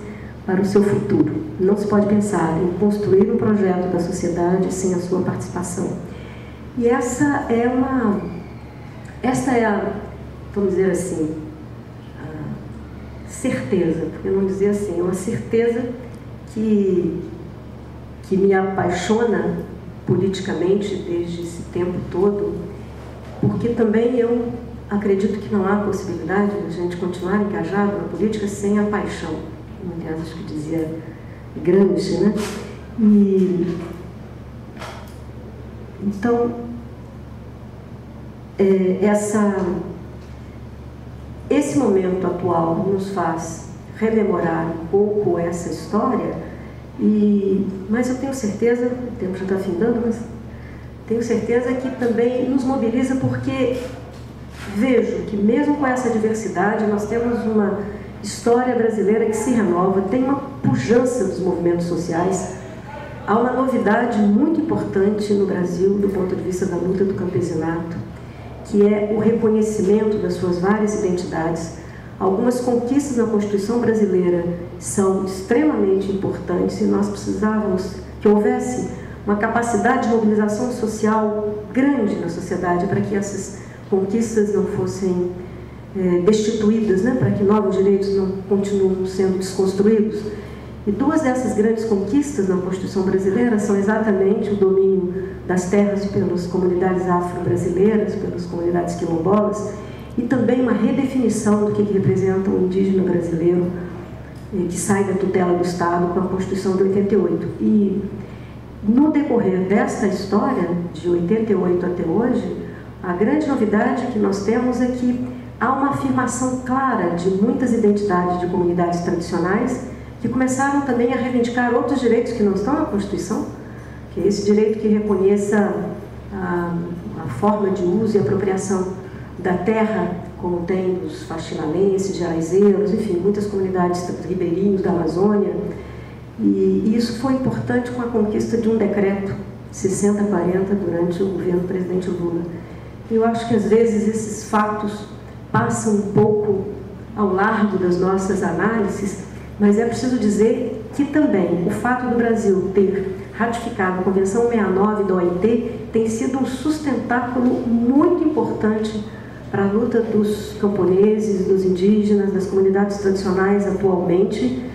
para o seu futuro. Não se pode pensar em construir um projeto da sociedade sem a sua participação. E esta é a, vamos dizer assim, a certeza, porque não dizer assim, é uma certeza que me apaixona politicamente desde esse tempo todo, porque também eu acredito que não há possibilidade de a gente continuar engajado na política sem a paixão. Aliás, acho que dizia Gramsci, né? Então, esse momento atual nos faz rememorar um pouco essa história, mas eu tenho certeza, o tempo já está findando, mas tenho certeza que também nos mobiliza, porque vejo que mesmo com essa diversidade nós temos uma história brasileira que se renova, tem uma pujança dos movimentos sociais. Há uma novidade muito importante no Brasil do ponto de vista da luta do campesinato, que é o reconhecimento das suas várias identidades. Algumas conquistas na Constituição brasileira são extremamente importantes e nós precisávamos que houvesse uma capacidade de mobilização social grande na sociedade para que essas conquistas não fossem destituídas, né? Para que novos direitos não continuem sendo desconstruídos. E duas dessas grandes conquistas na Constituição brasileira são exatamente o domínio das terras pelas comunidades afro-brasileiras, pelas comunidades quilombolas, e também uma redefinição do que representa o indígena brasileiro, que sai da tutela do Estado com a Constituição de 88. E no decorrer desta história, de 88 até hoje, a grande novidade que nós temos é que há uma afirmação clara de muitas identidades de comunidades tradicionais que começaram também a reivindicar outros direitos que não estão na Constituição, que é esse direito que reconheça a forma de uso e apropriação da terra, como tem os faxinalenses, jaraizeiros, enfim, muitas comunidades ribeirinhos da Amazônia. E isso foi importante com a conquista de um decreto 6040 durante o governo do presidente Lula. Eu acho que às vezes esses fatos passam um pouco ao largo das nossas análises, mas é preciso dizer que também o fato do Brasil ter ratificado a Convenção 69 da OIT tem sido um sustentáculo muito importante para a luta dos camponeses, dos indígenas, das comunidades tradicionais atualmente,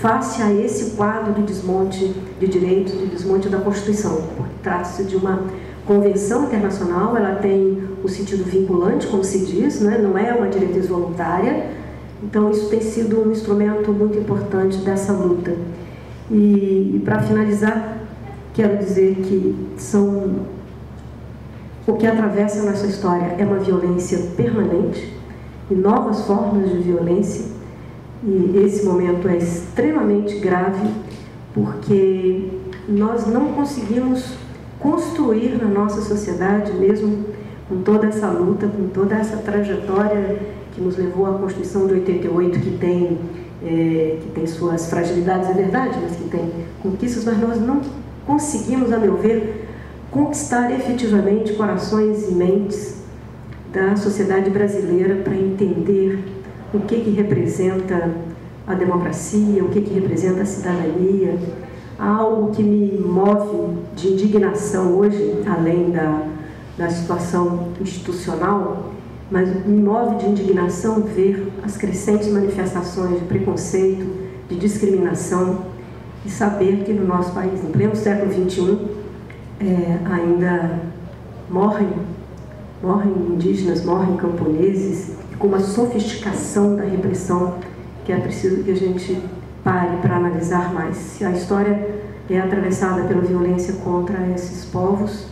face a esse quadro de desmonte de direitos, de desmonte da Constituição. Trata-se de uma convenção internacional, ela tem o sentido vinculante, como se diz, né? Não é uma diretriz voluntária. Então, isso tem sido um instrumento muito importante dessa luta. E para finalizar, quero dizer que o que atravessa a nossa história é uma violência permanente e novas formas de violência. E esse momento é extremamente grave porque nós não conseguimos construir na nossa sociedade, mesmo com toda essa luta, com toda essa trajetória que nos levou à Constituição de 88, que tem suas fragilidades, é verdade, mas que tem conquistas, mas nós não conseguimos, a meu ver, conquistar efetivamente corações e mentes da sociedade brasileira para entender o que representa a democracia, o que representa a cidadania. Algo que me move de indignação hoje, além da situação institucional, mas me move de indignação ver as crescentes manifestações de preconceito, de discriminação, e saber que no nosso país, em pleno século XXI, ainda morrem indígenas, morrem camponeses, com uma sofisticação da repressão que é preciso que a gente pare para analisar mais. Se a história é atravessada pela violência contra esses povos,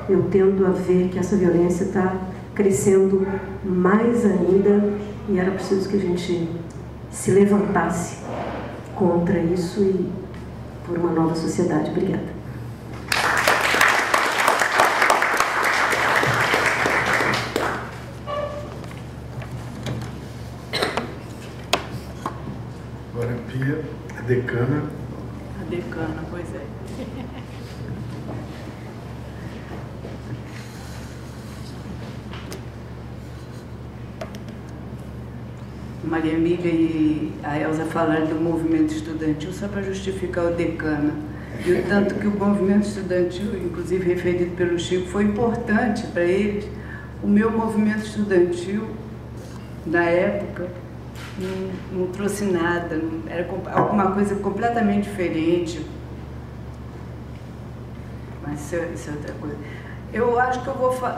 eu tendo a ver que essa violência está crescendo mais ainda, e era preciso que a gente se levantasse contra isso e por uma nova sociedade. Obrigada. Agora a Pia, a decana. A decana, pois é. Maria Emília e a Elza falaram do movimento estudantil só para justificar o decana. E o tanto que o movimento estudantil, inclusive referido pelo Chico, foi importante para eles. O meu movimento estudantil, na época, não trouxe nada, era alguma coisa completamente diferente. Mas isso é outra coisa. Eu acho que eu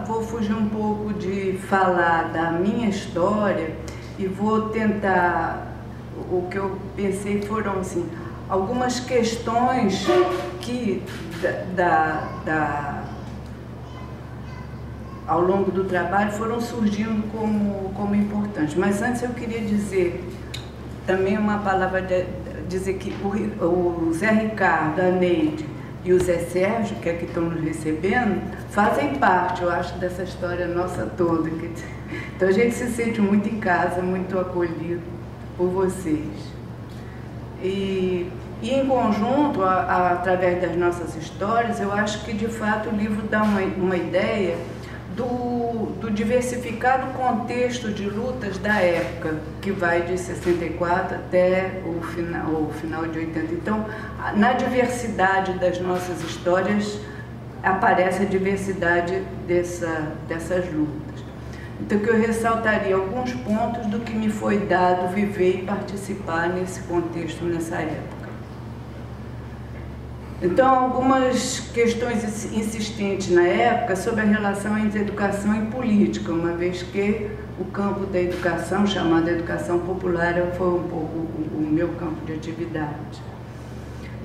vou fugir um pouco de falar da minha história e vou tentar, o que eu pensei foram assim, algumas questões que ao longo do trabalho foram surgindo como importantes. Mas antes eu queria dizer também uma palavra, dizer que o Zé Ricardo, a Neide e o Zé Sérgio, que aqui estão nos recebendo, fazem parte, eu acho, dessa história nossa toda. Então a gente se sente muito em casa, muito acolhido por vocês. E em conjunto, através das nossas histórias, eu acho que de fato o livro dá uma ideia do diversificado contexto de lutas da época, que vai de 64 até o final de 80. Então, na diversidade das nossas histórias, aparece a diversidade dessas lutas. Então, que eu ressaltaria alguns pontos do que me foi dado viver e participar nesse contexto, nessa época. Então, algumas questões insistentes na época sobre a relação entre educação e política, uma vez que o campo da educação, chamado educação popular, foi um pouco o meu campo de atividade.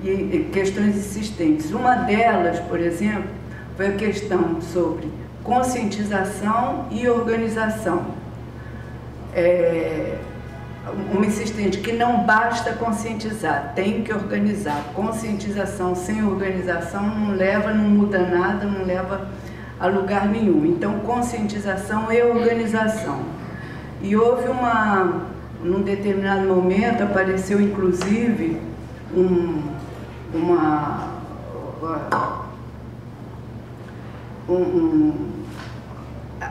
E questões insistentes. Uma delas, por exemplo, foi a questão sobre conscientização e organização. uma insistente que não basta conscientizar, tem que organizar. Conscientização sem organização não leva, não muda nada, não leva a lugar nenhum. Então, conscientização e organização. E houve num determinado momento, apareceu inclusive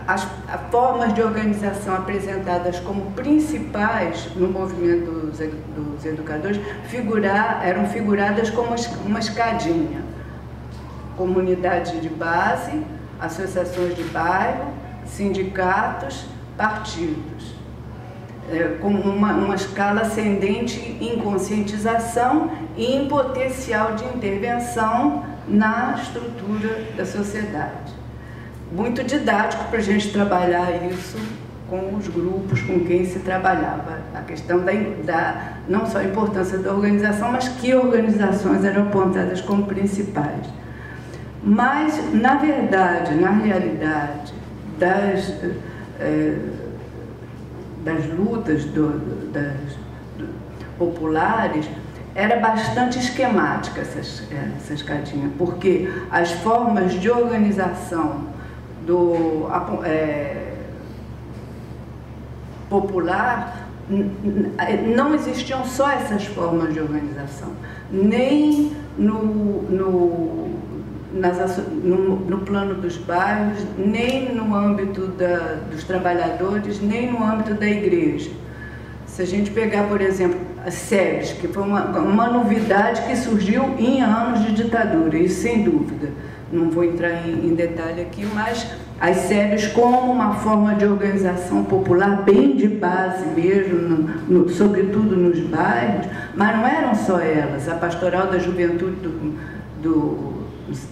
as formas de organização apresentadas como principais no movimento dos educadores eram figuradas como uma escadinha. Comunidade de base, associações de bairro, sindicatos, partidos. Como uma escala ascendente em conscientização e em potencial de intervenção na estrutura da sociedade. Muito didático para a gente trabalhar isso com os grupos com quem se trabalhava. A questão não só a importância da organização, mas que organizações eram apontadas como principais. Mas, na verdade, na realidade, das lutas populares, era bastante esquemática essa escadinha, porque as formas de organização popular, não existiam só essas formas de organização, nem no plano dos bairros, nem no âmbito dos trabalhadores, nem no âmbito da igreja. Se a gente pegar, por exemplo, as SEBs, que foi uma novidade que surgiu em anos de ditadura, isso sem dúvida. Não vou entrar em detalhe aqui, mas as SEBs como uma forma de organização popular bem de base mesmo, sobretudo nos bairros, mas não eram só elas. A Pastoral da Juventude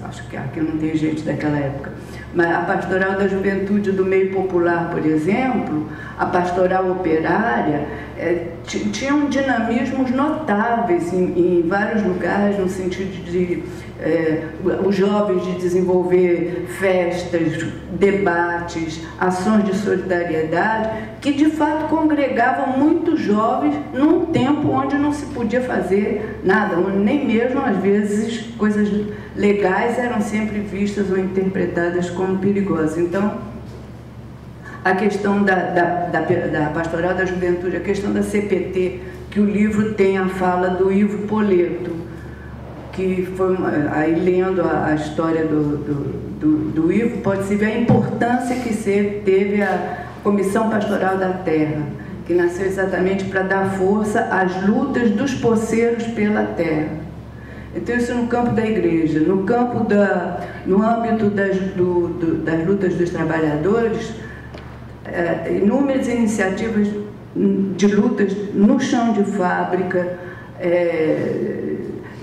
acho que aqui não tem gente daquela época, mas a Pastoral da Juventude do Meio Popular, por exemplo, a Pastoral Operária, tinham dinamismos notáveis em vários lugares, no sentido de os jovens de desenvolver festas, debates, ações de solidariedade, que de fato congregavam muitos jovens num tempo onde não se podia fazer nada, onde nem mesmo às vezes coisas legais eram sempre vistas ou interpretadas como perigosas. Então, a questão da Pastoral da Juventude, a questão da CPT, que o livro tem a fala do Ivo Poleto, que foi, aí lendo a história do Ivo, pode-se ver a importância que teve a Comissão Pastoral da Terra, que nasceu exatamente para dar força às lutas dos poceiros pela terra. Então, isso no campo da igreja. No âmbito das lutas dos trabalhadores, inúmeras iniciativas de lutas no chão de fábrica,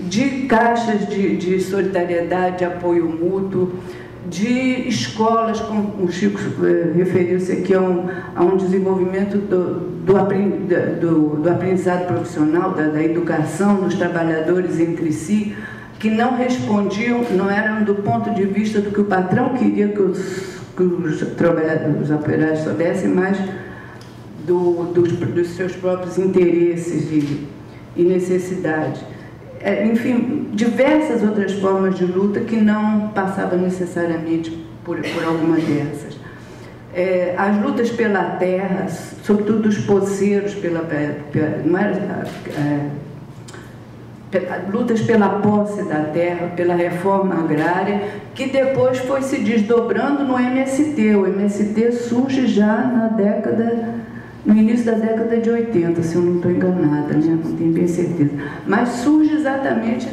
de caixas de solidariedade, de apoio mútuo, de escolas, como o Chico referiu-se aqui a um desenvolvimento do aprendizado profissional, da educação dos trabalhadores entre si, que não respondiam, não eram do ponto de vista do que o patrão queria que os trabalhadores, os operários soubessem, mas dos seus próprios interesses e necessidades. Enfim, diversas outras formas de luta que não passavam necessariamente por alguma dessas. As lutas pela terra, sobretudo dos poceiros, lutas pela posse da terra, pela reforma agrária, que depois foi se desdobrando no MST. O MST surge já no início da década de 80, se eu não estou enganada, né? Não tenho bem certeza. Mas surge exatamente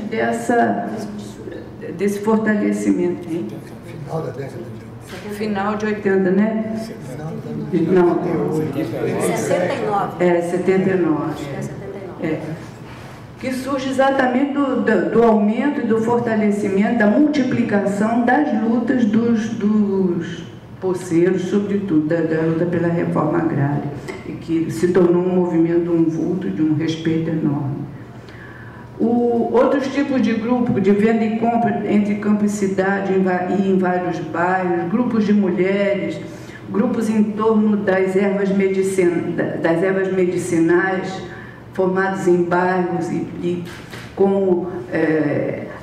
desse fortalecimento. Hein? Final da década de 80. Final de 80, né? Não. 69. 79. Que surge exatamente do aumento e do fortalecimento, da multiplicação das lutas dos poceiros, sobretudo da luta pela reforma agrária, e que se tornou um movimento, um vulto de um respeito enorme. Outros tipos de grupos de venda e compra entre campo e cidade e em vários bairros, grupos de mulheres, grupos em torno das ervas medicinais, formados em bairros e como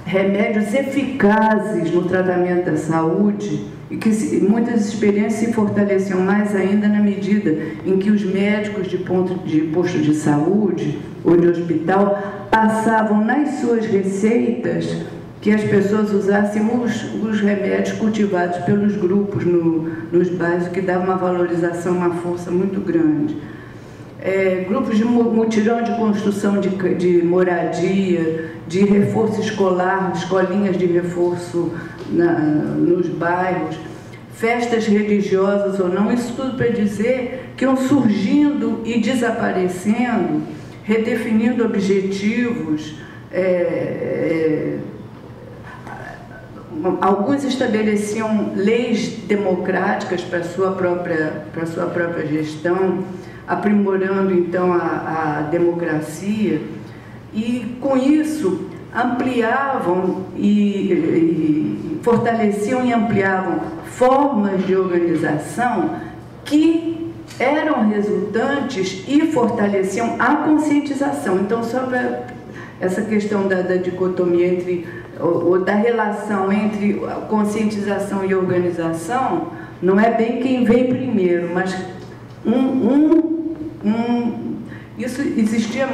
remédios eficazes no tratamento da saúde, e que muitas experiências se fortaleciam mais ainda na medida em que os médicos de posto de saúde ou de hospital passavam nas suas receitas que as pessoas usassem os remédios cultivados pelos grupos nos bairros, que dava uma valorização, uma força muito grande. Grupos de mutirão de construção de moradia, de reforço escolar, escolinhas de reforço nos bairros, festas religiosas ou não, isso tudo para dizer que iam surgindo e desaparecendo, redefinindo objetivos. Alguns estabeleciam leis democráticas para a sua própria gestão, aprimorando então a democracia, e com isso ampliavam e fortaleciam e ampliavam formas de organização que eram resultantes e fortaleciam a conscientização. Então, só para essa questão da dicotomia ou da relação entre conscientização e organização, não é bem quem vem primeiro, mas isso existia.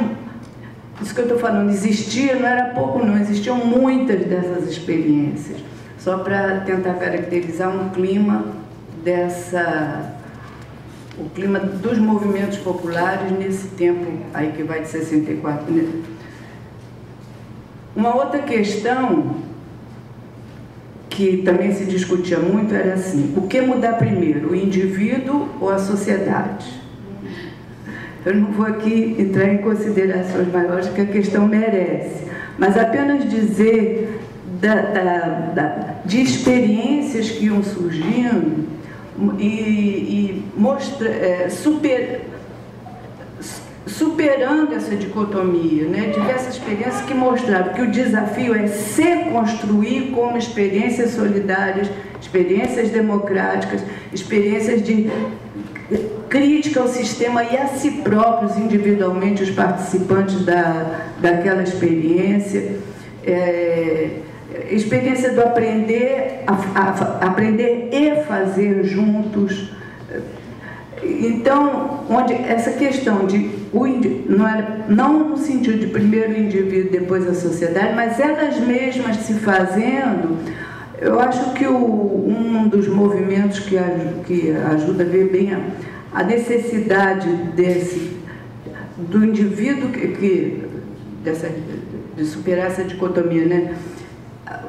Isso que eu estou falando, existia, não era pouco não, existiam muitas dessas experiências, só para tentar caracterizar um clima o clima dos movimentos populares nesse tempo aí que vai de 64. Né? Uma outra questão que também se discutia muito era assim: o que mudar primeiro, o indivíduo ou a sociedade? Eu não vou aqui entrar em considerações maiores que a questão merece, mas apenas dizer de experiências que iam surgindo e superando essa dicotomia, né? Diversas experiências que mostraram que o desafio é se construir como experiências solidárias, experiências democráticas, experiências de crítica ao sistema e a si próprios, individualmente, os participantes daquela experiência. Experiência do aprender, aprender e fazer juntos. Então, onde essa questão de não no sentido de primeiro o indivíduo, depois a sociedade, mas elas mesmas se fazendo, eu acho que um dos movimentos que ajuda a ver bem a necessidade do indivíduo de superar essa dicotomia, né?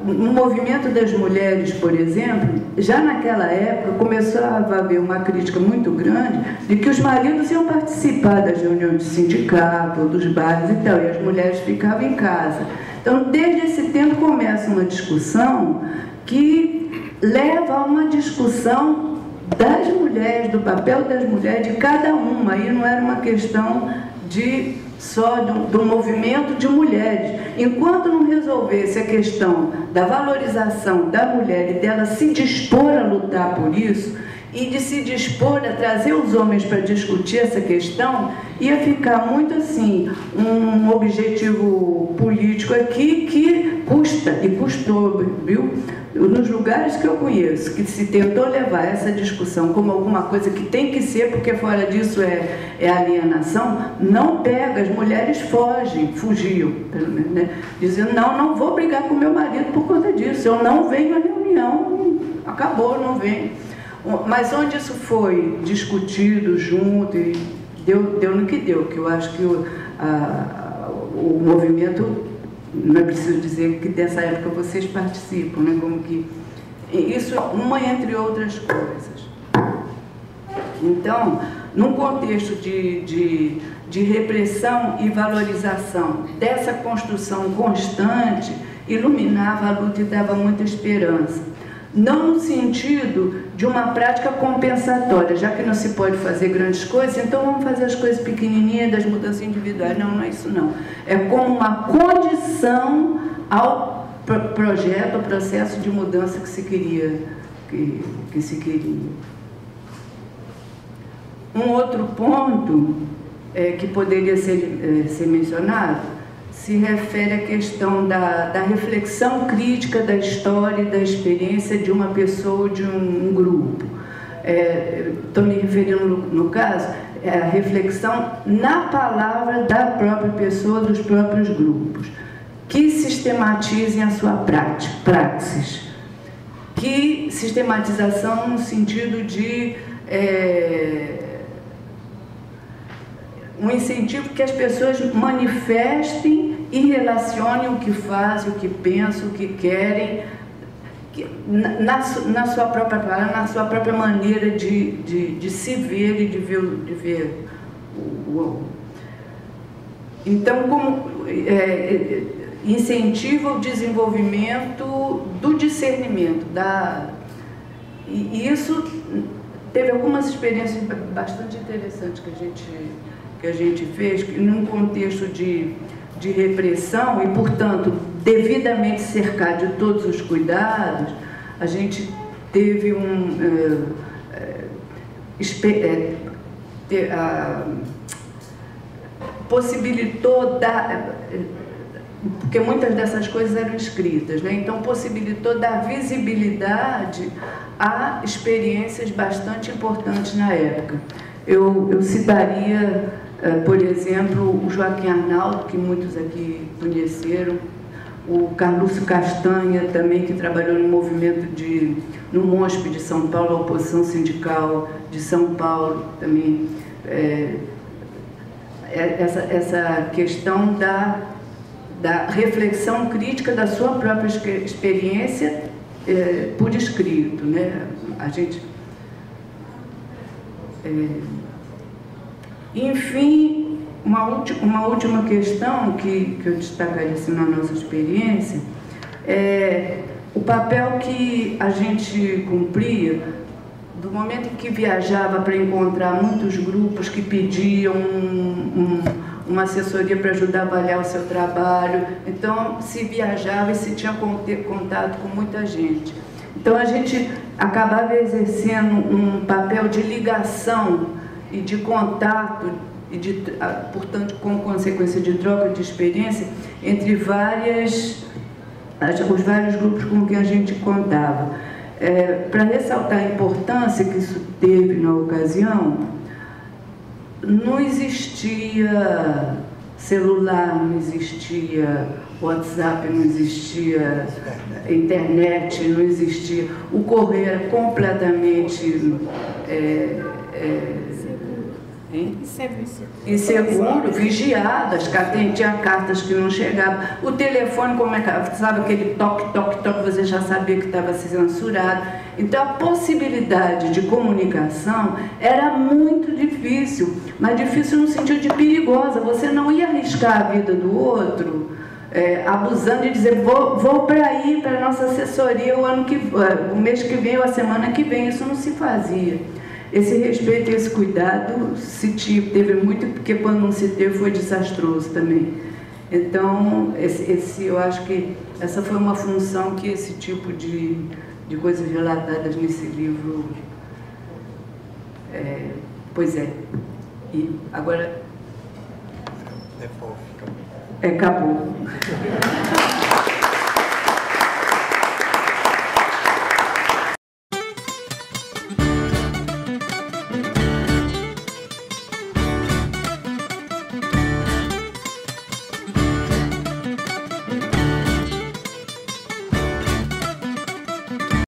No movimento das mulheres, por exemplo, já naquela época começava a haver uma crítica muito grande de que os maridos iam participar das reuniões de sindicato, dos bares e tal, e as mulheres ficavam em casa. Então, desde esse tempo começa uma discussão que leva a uma discussão das mulheres, do papel das mulheres, de cada uma. Aí não era uma questão só do movimento de mulheres. Enquanto não resolvesse a questão da valorização da mulher e dela se dispor a lutar por isso, e de se dispor a trazer os homens para discutir essa questão, ia ficar muito assim, um objetivo político aqui que custa, e custou, viu? Nos lugares que eu conheço, que se tentou levar essa discussão como alguma coisa que tem que ser, porque fora disso é alienação, não pega, as mulheres fugiam, pelo menos, né? Dizendo, não vou brigar com meu marido por conta disso, eu não venho à reunião, acabou, não venho. Mas onde isso foi discutido junto, e deu no que deu, que eu acho que o movimento, não é preciso dizer que dessa época vocês participam, né? Como que isso, uma entre outras coisas. Então, num contexto de repressão e valorização dessa construção constante, iluminava a luta e dava muita esperança. Não no sentido de uma prática compensatória, já que não se pode fazer grandes coisas, então vamos fazer as coisas pequenininhas, das mudanças individuais. Não é isso não. É como uma condição ao projeto, ao processo de mudança que se queria. Um outro ponto que poderia ser mencionado se refere à questão da reflexão crítica da história e da experiência de uma pessoa ou de um grupo. Estou me referindo, no caso, a reflexão na palavra da própria pessoa, dos próprios grupos, que sistematizem a sua praxis. Que sistematização no sentido de um incentivo que as pessoas manifestem e relacionem o que fazem, o que pensam, o que querem, na sua própria palavra, na sua própria maneira de se ver e de ver o outro. Então, como incentiva o desenvolvimento do discernimento, e isso teve algumas experiências bastante interessantes que a gente fez, num contexto de repressão e, portanto, devidamente cercado de todos os cuidados. A gente teve possibilitou porque muitas dessas coisas eram escritas, né? Então possibilitou dar visibilidade a experiências bastante importantes na época. Eu citaria, por exemplo, o Joaquim Arnaldo, que muitos aqui conheceram, o Carlúcio Castanha, também, que trabalhou no movimento no MOSP de São Paulo, a oposição sindical de São Paulo, também. Essa questão da reflexão crítica da sua própria experiência por escrito, né? A gente... Enfim, uma última questão que eu destacaria assim, na nossa experiência é o papel que a gente cumpria do momento em que viajava para encontrar muitos grupos que pediam uma assessoria para ajudar a avaliar o seu trabalho. Então, se viajava e se tinha contato com muita gente. Então, a gente acabava exercendo um papel de ligação e de contato, e portanto, com consequência de troca de experiência entre os vários grupos com quem a gente contava. Para ressaltar a importância que isso teve na ocasião, não existia celular, não existia WhatsApp, não existia internet, não existia... O correio era completamente inseguro, vigiado, tinha cartas que não chegavam, o telefone, como sabe, aquele toque, toque, toque, você já sabia que estava censurado. Então a possibilidade de comunicação era muito difícil, mas difícil no sentido de perigosa. Você não ia arriscar a vida do outro abusando e dizer vou para aí, para a nossa assessoria o mês que vem ou a semana que vem. Isso não se fazia. Esse respeito e esse cuidado se teve muito, porque quando não se teve foi desastroso também. Então, eu acho que essa foi uma função que esse tipo de coisas relatadas nesse livro... pois é. E agora... Acabou.